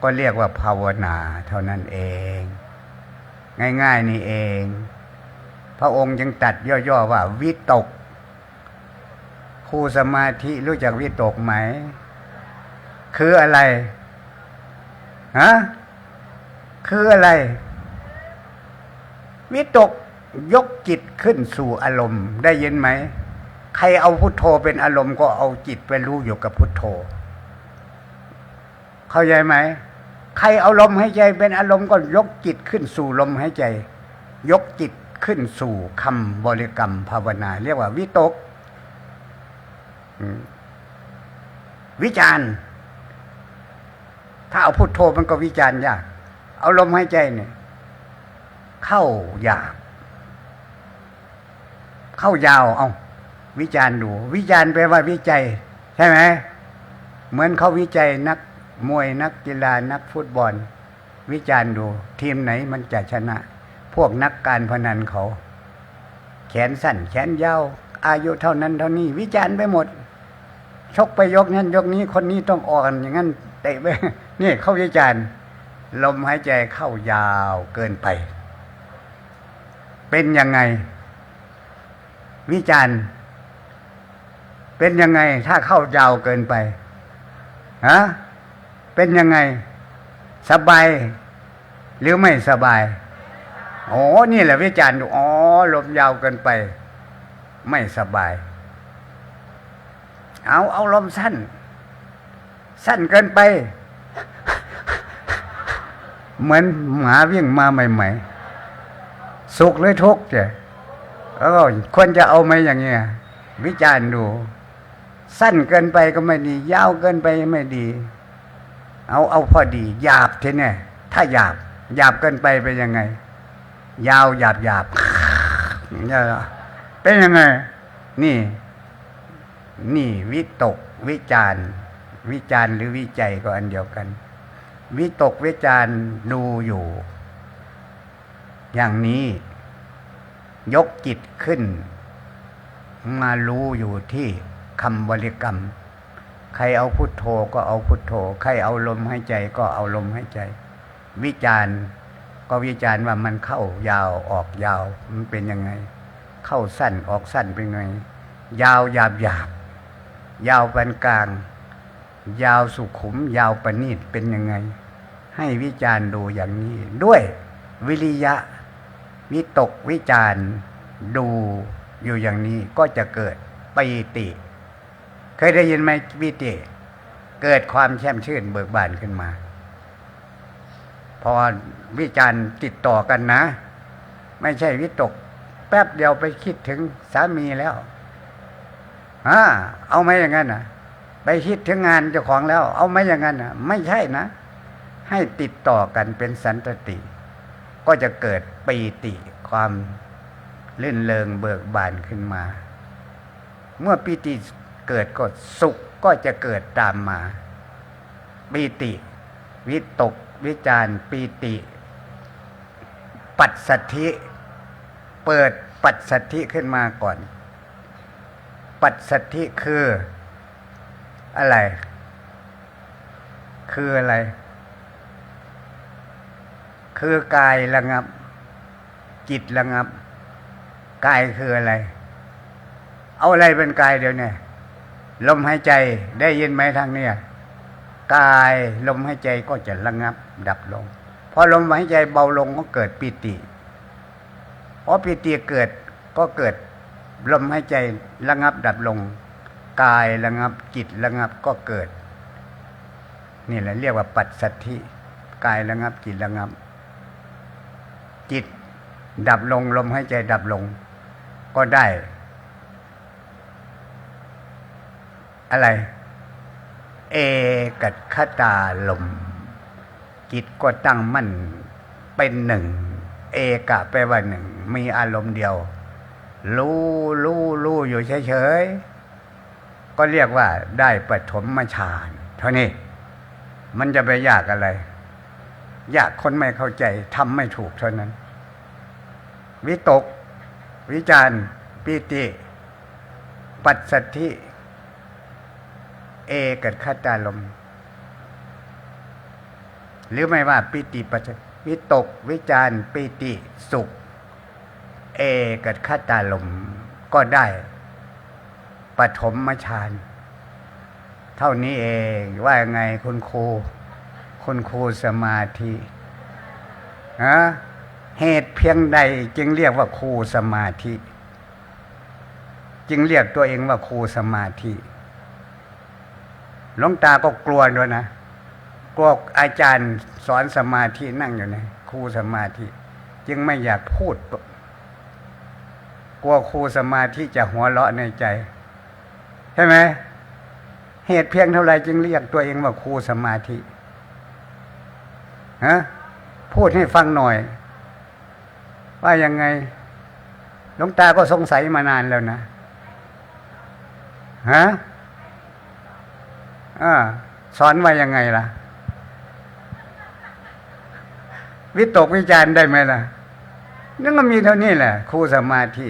Speaker 1: ก็เรียกว่าภาวนาเท่านั้นเองง่ายๆนี่เองพระองค์จึงตัดย่อๆว่าวิตกครูสมาธิรู้จักวิตกไหมคืออะไรคืออะไรวิตกยกจิตขึ้นสู่อารมณ์ได้ยินไหมใครเอาพุทโธเป็นอารมณ์ก็เอาจิตไปรู้อยู่กับพุทโธเข้าใจไหมใครเอาลมหายใจเป็นอารมณ์ก็ยกจิตขึ้นสู่ลมหายใจยกจิตขึ้นสู่คำบริกรรมภาวนาเรียกว่าวิตกวิจารณ์ถ้าเอาพุทโธมันก็วิจารณ์ยากเอาลมหายใจเนี่ยเข้ายากเข้ายาวเอาวิจารณ์ดูวิจารณ์แปลว่าวิจัยใช่ไหมเหมือนเขาวิจัยนักมวยนักกีฬานักฟุตบอลวิจารณ์ดูทีมไหนมันจะชนะพวกนักการพนันเขาแขนสั้นแขนยาวอายุเท่านั้นเท่านี้วิจารณ์ไปหมดชกไปยกนั้นยกนี้คนนี้ต้องอ่อนอย่างนั้นเตะไปนี่เขาวิจารณ์ลมหายใจเข้ายาวเกินไปเป็นยังไงวิจารณ์เป็นยังไงถ้าเข้ายาวเกินไปเป็นยังไงสบายหรือไม่สบายนี่แหละวิจารณ์ดูลมยาวเกินไปไม่สบายเอาลมสั้นเกินไปเหมือนหมาวิ่งมาใหม่ๆสุขหรือทุกข์จ้ะควรจะเอาไหมอย่างเงี้ยวิจารณ์ดูสั้นเกินไปก็ไม่ดียาวเกินไปไม่ดีเอาพอดีหยาบทีเนี่ยถ้าหยาบเกินไปเป็นยังไงยาวหยาบเป็นยังไงนี่วิตกวิจารหรือวิจัยก็อันเดียวกันวิตกวิจารดูอยู่อย่างนี้ยกจิตขึ้นมารู้อยู่ที่คำบริกรรมใครเอาพุทโธก็เอาพุทโธใครเอาลมหายใจก็เอาลมหายใจวิจารก็วิจารว่ามันเข้ายาวออกยาวมันเป็นยังไงเข้าสั้นออกสั้นเป็นไงยาวหยาบยาวปานกลางยาวสุขุมยาวประณีตเป็นยังไงให้วิจารดูอย่างนี้ด้วยวิริยะวิตกวิจารดูอยู่อย่างนี้ก็จะเกิดปีติเคยได้ยินไหมปีติเกิดความแช่มชื่นเบิกบานขึ้นมาพอวิจารติดต่อกันนะไม่ใช่วิตกแป๊บเดียวไปคิดถึงสามีแล้วเอาไหมอย่างนั้นไปคิดถึงงานเจ้าของแล้วเอาไหมอย่างนั้นไม่ใช่นะให้ติดต่อกันเป็นสันตติก็จะเกิดปีติความลื่นเริงเบิกบานขึ้นมาเมื่อปีติเกิดก็สุขก็จะเกิดตามมาปีติวิตกวิจารปีติปัสสัทธิเปิดปัสสัทธิขึ้นมาก่อนปัสสัทธิคืออะไรคือกายระงับจิตระงับกายคืออะไรเอาอะไรเป็นกายเดี๋ยวนี้ลมหายใจได้ยินไหมทางเนี้ยกายลมหายใจก็จะระงับดับลงพอลมหายใจเบาลงก็เกิดปิติพอปิติเกิดก็เกิดลมหายใจระงับดับลงกายระงับจิตระงับก็เกิดนี่แหละเรียกว่าปัสสัทธิกายระงับจิตระงับจิตดับลงลมหายใจดับลงก็ได้อะไรเอกัคคตาลมจิตก็ตั้งมั่นเป็นหนึ่งเอกะแปลว่าหนึ่งมีอารมณ์เดียวรู้อยู่เฉย ก็เรียกว่าได้ปฐมฌานเท่านี้มันจะไปยากอะไรยากคนไม่เข้าใจทำไม่ถูกเท่านั้นวิตกวิจารปิติปัสสัทธิเอกัคตารมณ์หรือไม่ว่าปิติปัสสัทธิวิตกวิจารปิติสุขเอกัคตารมณ์ก็ได้ปฐมฌานเท่านี้เองว่าไงคุณครูสมาธิเหตุเพียงใดจึงเรียกว่าครูสมาธิจึงเรียกตัวเองว่าครูสมาธิหลวงตาก็กลัวด้วยนะกลัวอาจารย์สอนสมาธินั่งอยู่ในครูสมาธิจึงไม่อยากพูดกลัวครูสมาธิจะหัวเราะในใจใช่ไหมเหตุเพียงเท่าไรจึงเรียกตัวเองว่าครูสมาธิพูดให้ฟังหน่อยว่ายังไงหลวงตาก็สงสัยมานานแล้วนะสอนว่ายังไงล่ะวิตกวิจารได้ไหมล่ะนั่นก็มีเท่านี้แหละครูสมาธิ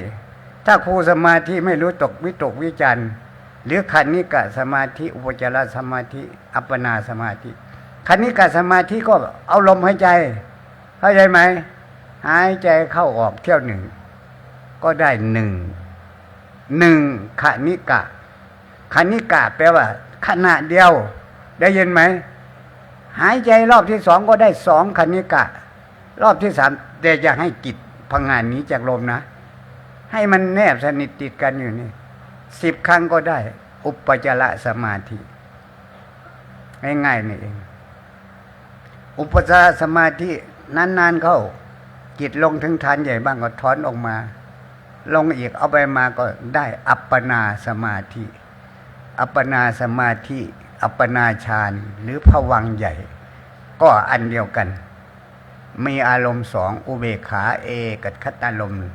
Speaker 1: ถ้าครูสมาธิไม่รู้ตกวิตกวิจารหรือขันนิกะสมาธิอุปจารสมาธิอัปปนาสมาธิขันนิกะสมาธิก็เอาลมหายใจเข้าใจไหมหายใจเข้าออกเที่ยวหนึ่งก็ได้หนึ่งขันนิกะแปลว่าขณะเดียวได้ยินไหมหายใจรอบที่สองก็ได้สองขันนิกะรอบที่สามแต่จะให้จิตพังงานหนีจากลมนะให้มันแนบสนิทติดกันอยู่นี่10 ครั้งก็ได้อุปจารสมาธิง่ายๆนี่เองอุปจารสมาธินานๆเข้าจิตลงถึงฐานใหญ่บ้างก็ถอนออกมาลงอีกเอาไปมาก็ได้อัปปนาสมาธิอัปปนาสมาธิอัปปนาฌานหรือภวังค์ใหญ่ก็อันเดียวกันมีอารมณ์2อุเบกขาเอกัคตารมณ์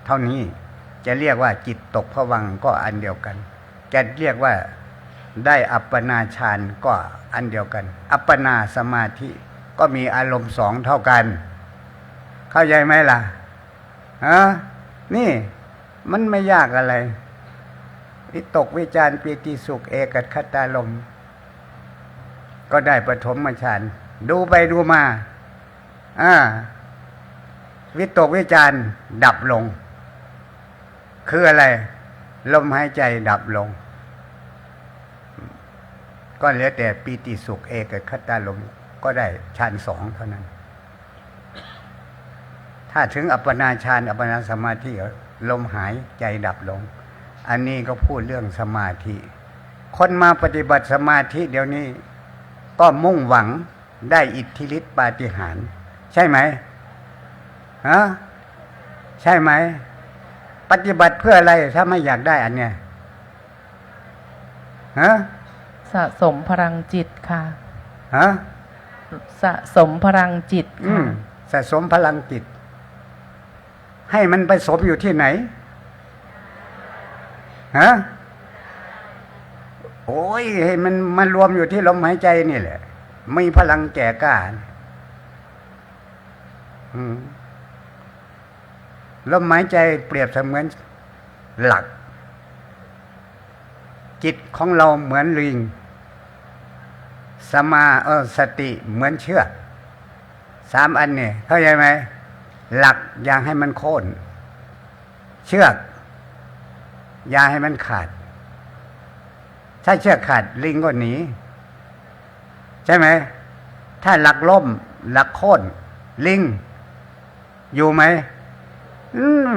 Speaker 1: เท่านี้จะเรียกว่าจิตตกภวังค์ก็อันเดียวกันจะเรียกว่าได้อัปปนาฌานก็อันเดียวกันอัปปนาสมาธิก็มีอารมณ์2เท่ากันเข้าใจไหมล่ะนี่มันไม่ยากอะไรวิตกวิจารปิติสุขเอกัคตารมณ์ก็ได้ปฐมฌานดูไปดูมาวิตกวิจารดับลงคืออะไรลมหายใจดับลงก็เหลือแต่ปิติสุขเอกัคตารมณ์ก็ได้ฌาน2เท่านั้นถ้าถึงอัปปนาฌานอัปปนาสมาธิลมหายใจดับลงอันนี้ก็พูดเรื่องสมาธิคนมาปฏิบัติสมาธิเดี๋ยวนี้ก็มุ่งหวังได้อิทธิฤทธิปาฏิหาริย์ใช่ไหมใช่ไหมปฏิบัติเพื่ออะไรถ้าไม่อยากได้อันเนี้ย
Speaker 2: สะสมพลังจิตค่ะสะสมพลังจิตค่ะ
Speaker 1: สะสมพลังจิตให้มันไปสมอยู่ที่ไหนโอ้ยให้มันมารวมอยู่ที่ลมหายใจนี่แหละมีพลังแก่กล้าลมหายใจเปรียบเสมือนหลักจิตของเราเหมือนลิงสติเหมือนเชือก3 อันเนี่ยเข้าใจไหมหลักอย่าให้มันโค่นเชือกอย่าให้มันขาดถ้าเชือกขาดลิงก็หนีใช่ไหมถ้าหลักล่มหลักโค่นลิงอยู่ไหม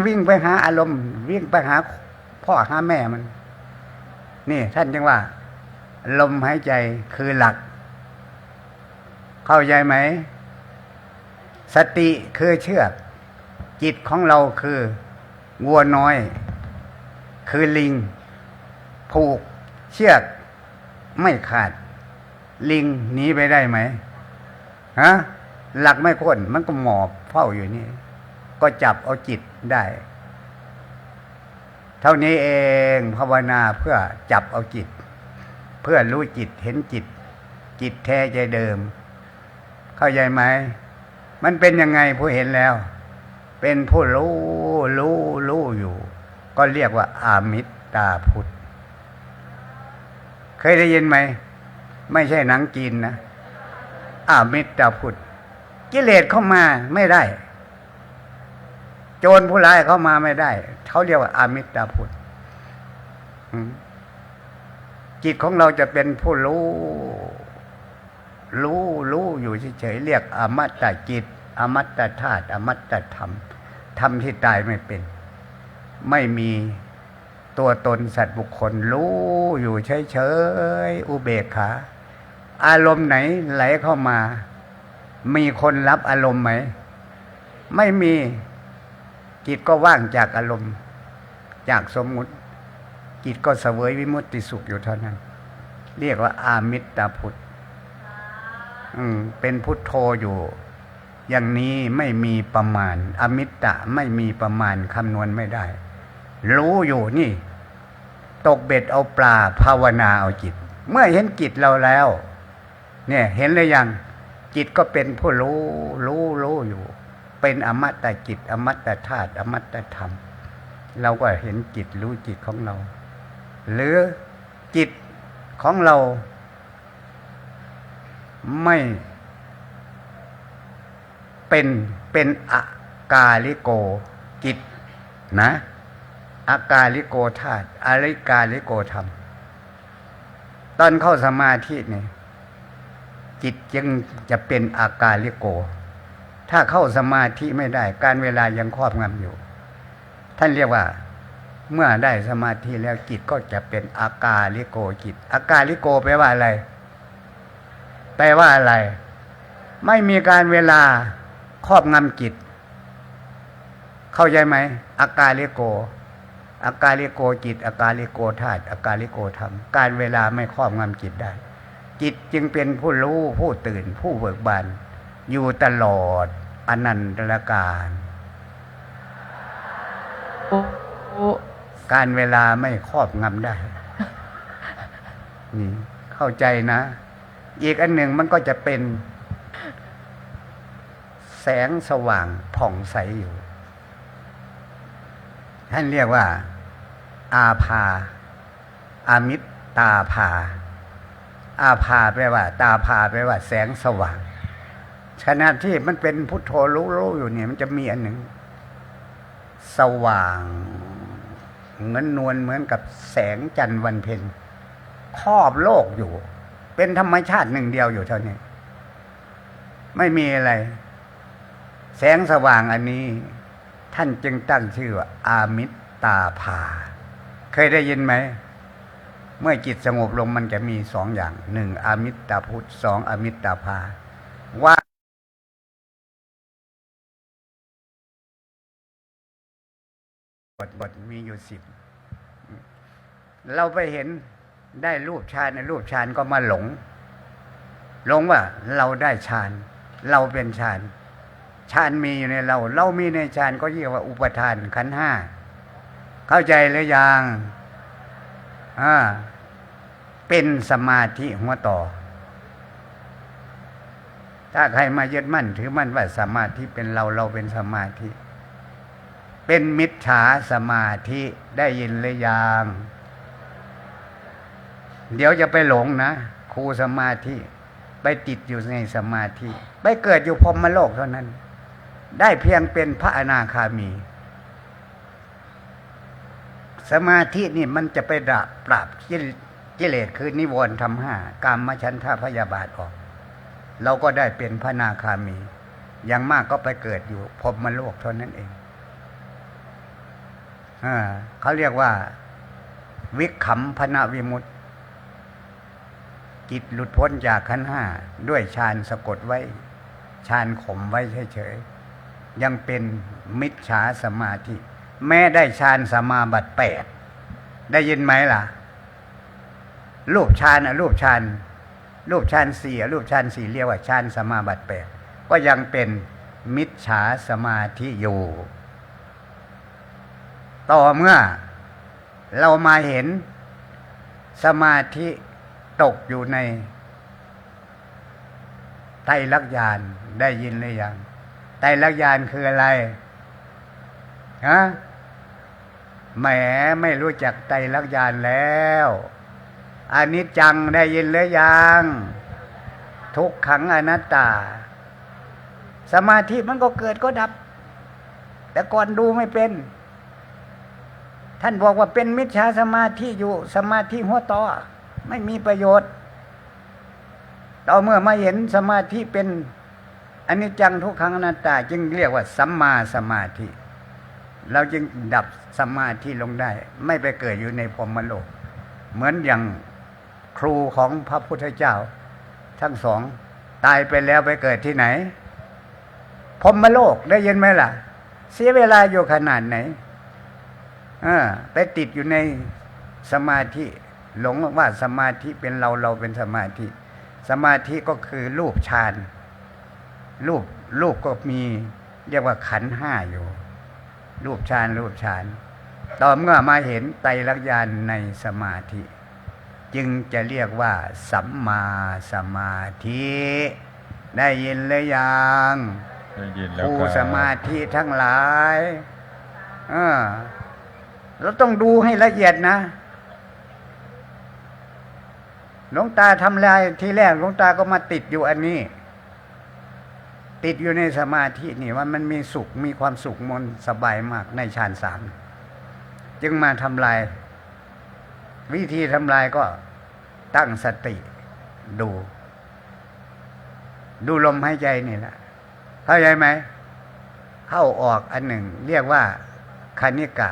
Speaker 1: วิ่งไปหาอารมณ์วิ่งไปหาพ่อหาแม่มันนี่ท่านจึงว่าลมหายใจคือหลักเข้าใจไหมสติคือเชือกจิตของเราคือวัวน้อยคือลิงผูกเชือกไม่ขาดลิงหนีไปได้ไหมหลักไม่พ้นมันก็หมอบเฝ้าอยู่นี่ก็จับเอาจิตได้ เท่านี้เองภาวนาเพื่อจับเอาจิต เพื่อรู้จิตเห็นจิต จิตแท้ใจเดิม เข้าใจไหมมันเป็นยังไงผู้เห็นแล้ว เป็นผู้รู้อยู่ ก็เรียกว่าอามิตตาพุทธเคยได้ยินไหมไม่ใช่หนังจีนนะอามิตตาพุทธกิเลสเข้ามาไม่ได้ โจรผู้ร้ายเข้ามาไม่ได้เขาเรียกว่าอามิตตาพุทธจิตของเราจะเป็นผู้รู้อยู่เฉยๆเรียกอมตะจิตอมตะธาตุอมตะธรรมธรรมที่ตายไม่เป็นไม่มีตัวตนสัตว์บุคคลรู้อยู่เฉยๆอุเบกขาอารมณ์ไหนไหลเข้ามามีคนรับอารมณ์ไหมไม่มีจิตก็ว่างจากอารมณ์จากสมมุติจิตก็เสวยวิมุตติสุขอยู่เท่านั้นเรียกว่าอามิตตพุทธเป็นพุทโธอยู่อย่างนี้ไม่มีประมาณอมิตตะไม่มีประมาณคำนวณไม่ได้รู้อยู่นี่ตกเบ็ดเอาปลาภาวนาเอาจิตเมื่อเห็นจิตเราแล้วเนี่ยเห็นหรือยังจิตก็เป็นผู้รู้อยู่เป็นอมตะจิตอมตะธาตุอมตะธรรมเราก็เห็นจิตรู้จิตของเราหรือจิตของเราไม่เป็นอากาลิโกจิตนะอากาลิโกธาตุอาริกาลิโกธรรมตอนเข้าสมาธินี่จิตจึงจะเป็นอากาลิโกถ้าเข้าสมาธิไม่ได้การเวลายังครอบงำอยู่ท่านเรียกว่าเมื่อได้สมาธิแล้วจิตก็จะเป็นอากาลิโกจิตอากาลิโกแปลว่าอะไรแปลว่าอะไรไม่มีการเวลาครอบงำจิตเข้าใจไหมอากาลิโกอากาลิโกจิตอากาลิโกธาตุอากาลิโกธรรมการเวลาไม่ครอบงำจิตได้จิตจึงเป็นผู้รู้ผู้ตื่นผู้เบิกบานอยู่ตลอดอนันตกาลการเวลาไม่ครอบงำได้นี่เข้าใจนะอีกอันหนึ่งมันก็จะเป็นแสงสว่างผ่องใสอยู่ท่านเรียกว่าอาภาอามิตตาภาอาภาแปลว่าตาภาแปลว่าแสงสว่างขณะที่มันเป็นพุทโธรู้อยู่เนี่ยมันจะมีอันหนึ่งสว่างเหมือนนวลเหมือนกับแสงจันทร์วันเพ็ญครอบโลกอยู่เป็นธรรมชาติหนึ่งเดียวอยู่เท่านี้ไม่มีอะไรแสงสว่างอันนี้ท่านจึงตั้งชื่อว่าอามิตตาภาเคยได้ยินไหมเมื่อจิตสงบลงมันจะมีสองอย่างหนึ่งอามิตตาพุทธสองอามิตตาภาว่าบทมีอยู่10เราไปเห็นได้รูปฌานในรูปฌานก็มาหลงว่าเราได้ฌานเราเป็นฌานฌานมีอยู่ในเรามีในฌานก็เรียกว่าอุปทานขันธ์5เข้าใจหรือยังเป็นสมาธิหัวต่อถ้าใครมายึดมั่นถือมั่นว่าสมาธิเป็นเราเป็นสมาธิเป็นมิจฉาสมาธิได้ยินหรือยังเดี๋ยวจะไปหลงนะครูสมาธิไปติดอยู่ในสมาธิไปเกิดอยู่พรหมโลกเท่านั้นได้เพียงเป็นพระอนาคามีสมาธินี่มันจะไปปราบกิเลสคือนิวรณ์ธรรม5กามฉันทะพยาบาทออกเราก็ได้เป็นพระอนาคามีอย่างมากก็ไปเกิดอยู่พรหมโลกเท่านั้นเองเขาเรียกว่าวิคัมภนวิมุตติจิตหลุดพ้นจากขันธ์5ด้วยฌานสะกดไว้ฌานข่มไว้เฉยๆยังเป็นมิจฉาสมาธิแม้ได้ฌานสมาบัติ8ได้ยินไหมล่ะรูปฌานรูปฌานรูปฌาน4รูปฌาน4เรียกว่าฌานสมาบัติ8ก็ยังเป็นมิจฉาสมาธิอยู่ต่อเมื่อ เรามาเห็นสมาธิตกอยู่ในไตรลักษณ์ญาณได้ยินหรือยังไตรลักษณ์ญาณคืออะไรฮะแหมไม่รู้จักไตรลักษณ์ญาณแล้วอนิจจังได้ยินหรือยังทุกขังอนัตตาสมาธิมันก็เกิดก็ดับแต่ก่อนดูไม่เป็นท่านบอกว่าเป็นมิจฉาสมาธิอยู่สมาธิหัวต่อไม่มีประโยชน์ต่อเมื่อมาเห็นสมาธิเป็นอนิจจังทุกขังอนัตตาจึงเรียกว่าสัมมาสมาธิเราจึงดับสมาธิลงได้ไม่ไปเกิดอยู่ในพรหมโลกเหมือนอย่างครูของพระพุทธเจ้าทั้งสองตายไปแล้วไปเกิดที่ไหนพรหมโลกได้ยินไหมล่ะเสียเวลาอยู่ขนาดไหนไปติดอยู่ในสมาธิหลงว่าสมาธิเป็นเราเป็นสมาธิสมาธิก็คือรูปฌานรูปก็มีเรียกว่าขันธ์ห้าอยู่รูปฌานต่อเมื่อมาเห็นไตรลักษณ์ญาณในสมาธิจึงจะเรียกว่าสัมมาสมาธิได้ยินหรือยัง
Speaker 3: ได้ยินแล้ว
Speaker 1: ผู้สมาธิทั้งหลายเราต้องดูให้ละเอียดนะหลวงตาทำลายทีแรกหลวงตาก็มาติดอยู่อันนี้ติดอยู่ในสมาธินี่ว่ามันมีสุขมีความสุขมันสบายมากในฌานสามจึงมาทำลายวิธีทำลายก็ตั้งสติดูลมหายใจนี่แหละเข้าใจไหมเข้าออกอันหนึ่งเรียกว่าคณิกะ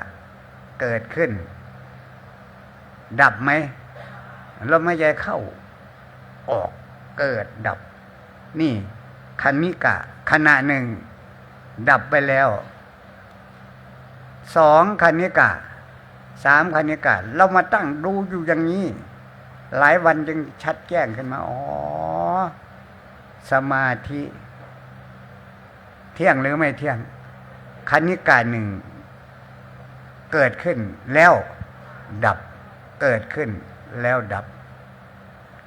Speaker 1: เกิดขึ้นดับไหมลมหายใจเข้าออกเกิดดับนี่คณิกะขณะหนึ่งดับไปแล้ว2คณิกะ3คณิกะเรามาตั้งดูอยู่อย่างนี้หลายวันจึงชัดแจ้งขึ้นมาสมาธิเที่ยงหรือไม่เที่ยงคณิกะหนึ่งเกิดขึ้นแล้วดับเกิดขึ้นแล้วดับ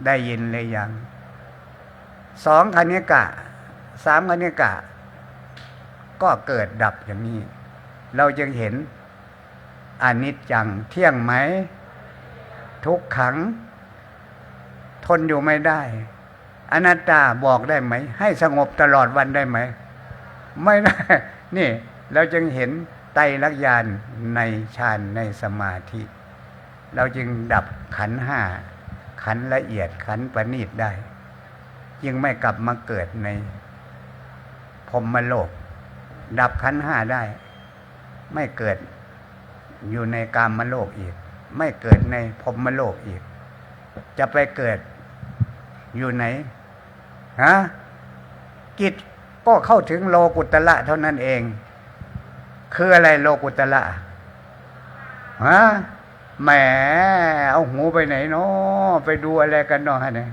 Speaker 1: ได้ยินเลยยัง2คณิกะ3คณิกะก็เกิดดับอย่างนี้เราจึงเห็นอนิจจังเที่ยงไหมทุกขังทนอยู่ไม่ได้อนัตตาบอกได้ไหมให้สงบตลอดวันได้ไหมไม่ได้นี่เราจึงเห็นไตรลักษณ์ญาณในฌานในสมาธิเราจึงดับขันธ์ห้าขันธ์ละเอียดขันธ์ประณีตได้จึงไม่กลับมาเกิดในพรหมโลกดับขันธ์ห้าได้ไม่เกิดอยู่ในกามโลกอีกไม่เกิดในพรหมโลกอีกจะไปเกิดอยู่ไหนกิจก็เข้าถึงโลกุตละเท่านั้นเองคืออะไรโลกุตละแหมเอาหูไปไหนเนาะไปดูอะไรกันเนาะเนี่ย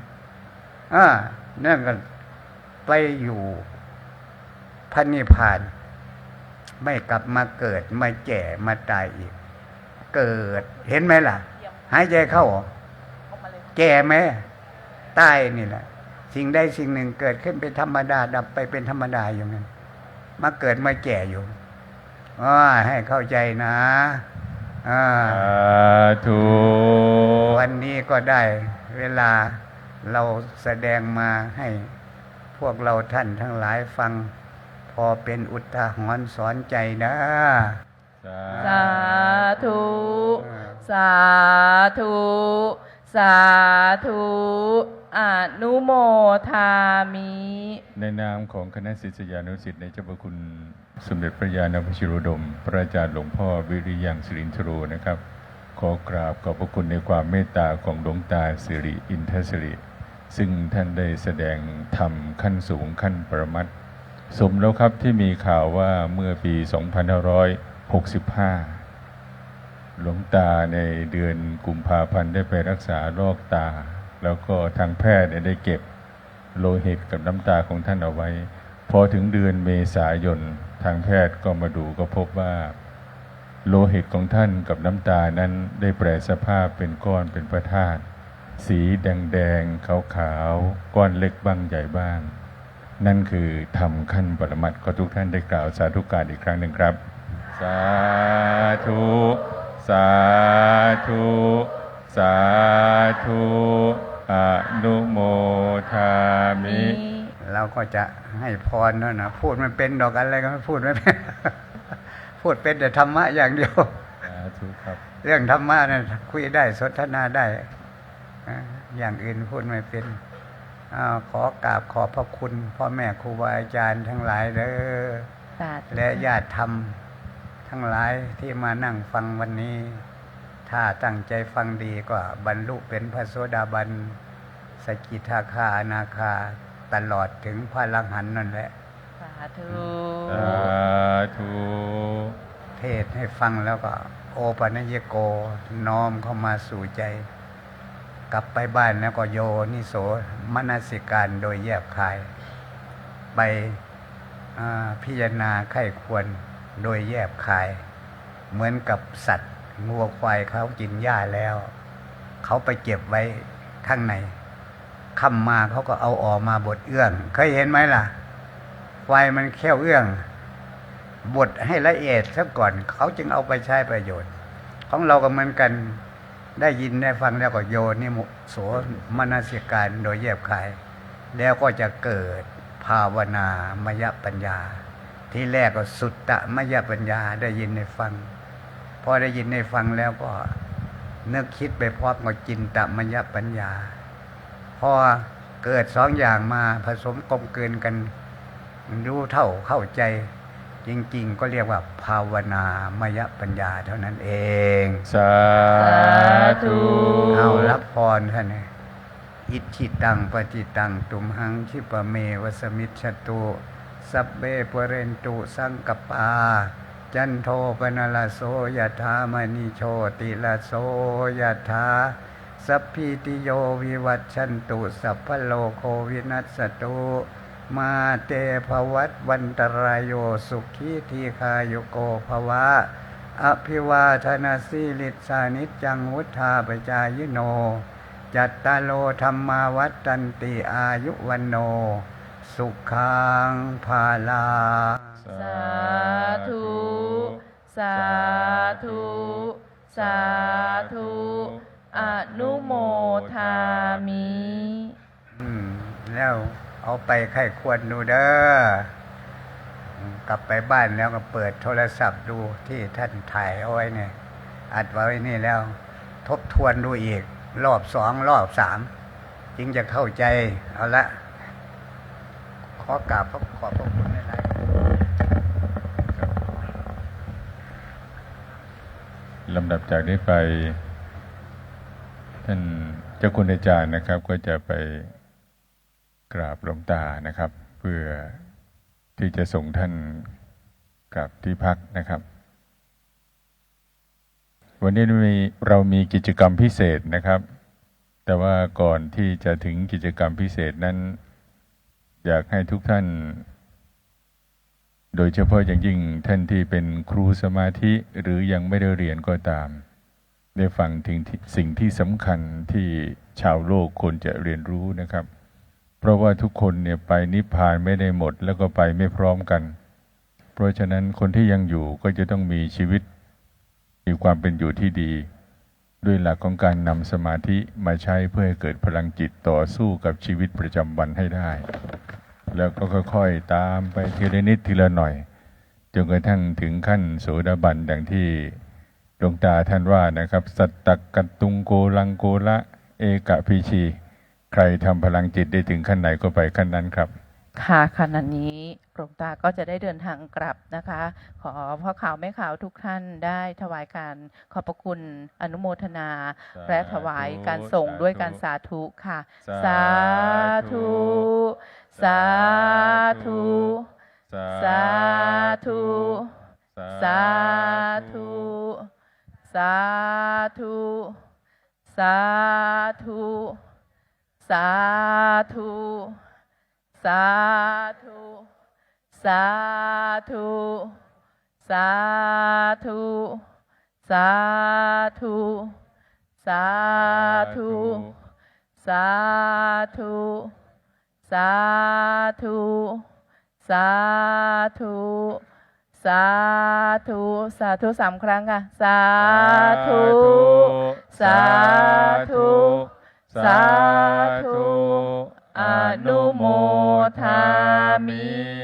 Speaker 1: นั่นก็ไปอยู่พระนิพพานไม่กลับมาเกิดมาแก่มาตายอีกเกิดเห็นไหมล่ะหายใจเข้าแก่ไหมตายนี่แหละสิ่งใดสิ่งหนึ่งเกิดขึ้นเป็นธรรมดาดับไปเป็นธรรมดาอย่างนั้นมาเกิดมาแก่อยู่ให้เข้าใจนะ
Speaker 3: ถูก
Speaker 1: วันนี้ก็ได้เวลาเราแสดงมาให้พวกเราท่านทั้งหลายฟังพอเป็นอุทาหรณ์สอนใจนะ
Speaker 2: สาธุสาธุสาธุอนุโมทามิ
Speaker 3: ในนามของคณะศิษยานุศิษย์ในเจ้าพระคุณสมเด็จพระญาณวชิโรดมพระอาจารย์หลวงพ่อวิริยังสิรินทโรนะครับขอกราบขอบพระคุณในความเมตตาของหลวงตาสิริอินทศิริซึ่งท่านได้แสดงธรรมขั้นสูงขั้นปรมัตถ์สมแล้วครับที่มีข่าวว่าเมื่อปี 2565 หลวงตาในเดือนกุมภาพันธ์ได้ไปรักษาโรคตาแล้วก็ทางแพทย์ได้เก็บโลหิตกับน้ำตาของท่านเอาไว้พอถึงเดือนเมษายนทางแพทย์ก็มาดูก็พบว่า โลหิตของท่านกับน้ำตานั้นได้แปรสภาพเป็นก้อนเป็นพระธาตุสีแดงๆขาวๆก้อนเล็กบ้างใหญ่บ้าง นั่นคือธรรมขั้นปรมัตถ์ขอทุกท่านได้กล่าวสาธุการอีกครั้งหนึ่งครับ สาธุสาธุสาธุอนุโมทามิ
Speaker 1: เราก็จะให้พรนั่นนะพูดไม่เป็นดอกอะไรก็ไม่พูดไม่เป็น พูดเป็นแต่ธรรมะอย่างเดียว
Speaker 3: สาธุครับ
Speaker 1: เรื่องธรรมะนั่นคุยได้สนทนาได้อย่างอื่นพูดไม่เป็นขอกราบขอบพระคุณพ่อแม่ครูบาอาจารย์ทั้งหลายเด้อ
Speaker 2: สาธุ
Speaker 1: และญาติธรรมทั้งหลายที่มานั่งฟังวันนี้ ถ้าตั้งใจฟังดีก็บรรลุเป็นพระโสดาบันสกิทาคาอนาคาตลอดถึงพระอรหันต์นั่นแหละ
Speaker 2: สาธุ
Speaker 3: สาธุ
Speaker 1: เทศให้ฟังแล้วก็โอปัญญโกน้อมเข้ามาสู่ใจ กลับไปบ้านแล้วก็โยนิโสมนสิการโดยแยบคาย ไปพิจารณาไข้ควรโดยแยบคาย เหมือนกับสัตว์งัวควายเขากินหญ้าแล้ว เขาไปเก็บไว้ข้างในค่ำมาเขาก็เอาออกมาบดเอื้องเคยเห็นไหมล่ะควายมันแค่เอื้องบดให้ละเอียดซะก่อนเขาจึงเอาไปใช้ประโยชน์ ของเราก็เหมือนกันได้ยินได้ฟังแล้วก็โยนิโสมนสิการโดยแยบคาย แล้วก็จะเกิดภาวนามยปัญญา ที่แรกก็สุตตมยปัญญาได้ยินได้ฟังพอได้ยินได้ฟังแล้วก็นึกคิดไปพร้อมกับจินตมยปัญญาพอเกิดสองอย่างมาผสมกลมกลืนกันรู้เท่าเข้าใจจริงๆก็เรียกว่าภาวนามยปัญญาเท่านั้นเอง
Speaker 3: สาธุ
Speaker 1: เอารับพรท่านนะอิทธิตังปฏิตังตุมหังชิปะเมวสมิชตุสัพเบปเรนตุสังกปาจันโทปนลโสยถามณิโชติลโสยถาสัพพิติโยวิวัชชันตุสัพพโลโควินัสสตุมาเตภวัตวันตรายโยสุขีทีคายุโกภวะอภิวาทนาสีลิสานิจจังวุธาปจายโนจัตตาโลธรรมาวัตตันติอายุวันโนสุขังภาลา
Speaker 2: สาธุสาธุสาธุอนุโมทามิ
Speaker 1: แล้วเอาไปไข้ควรดูเด้อกลับไปบ้านแล้วก็เปิดโทรศัพท์ดูที่ท่านถ่ายเอาไว้เนี่ยอัดไว้นี่แล้วทบทวนดูอีกรอบสองรอบสามจึงจะเข้าใจเอาละขอกราบขอบพระคุณในหลาย
Speaker 3: ลำดับจากนี้ไปท่านเจ้าคุณอาจารย์นะครับก็จะไปกราบหลวงตานะครับ เพื่อที่จะส่งท่านกลับที่พักนะครับ วันนี้เรามีกิจกรรมพิเศษนะครับ แต่ว่าก่อนที่จะถึงกิจกรรมพิเศษนั้นอยากให้ทุกท่านโดยเฉพาะอย่างยิ่งท่านที่เป็นครูสมาธิหรือยังไม่ได้เรียนก็ตามได้ฟังถึงสิ่งที่สำคัญที่ชาวโลกควรจะเรียนรู้นะครับ เพราะว่าทุกคนเนี่ยไปนิพพานไม่ได้หมดแล้วก็ไปไม่พร้อมกันเพราะฉะนั้นคนที่ยังอยู่ก็จะต้องมีชีวิตมีความเป็นอยู่ที่ดีด้วยหลักของการนำสมาธิมาใช้เพื่อให้เกิดพลังจิตต่อสู้กับชีวิตประจำวันให้ได้แล้วก็ค่อยๆตามไปทีละนิดทีละหน่อยจนกระทั่งถึงขั้นโสดาบันดังที่หลวงตาท่านว่านะครับสัตตกัตตุงโกลังโกละเอกพีชีใครทำพลังจิตได้ถึงขั้นไหนก็ไปขั้นนั้นครับ
Speaker 2: ค่ะขณะนี้หลวงตาก็จะได้เดินทางกลับนะคะ ขอพ่อข่าวแม่ข่าวทุกท่านได้ถวายการขอบพระคุณอนุโมทนา และถวายการส่งด้วยการสาธุค่ะ สาธุ สาธุ สาธุ สาธุ สาธุ สาธุ สาธุ สาธุ สาธุ สาธุ สาธุ สาธุ สาธุ สาธุ สาธุ สาธุ สาธุสามครั้งค่ะ สาธุ สาธุ สาธุ อนุโมทามิ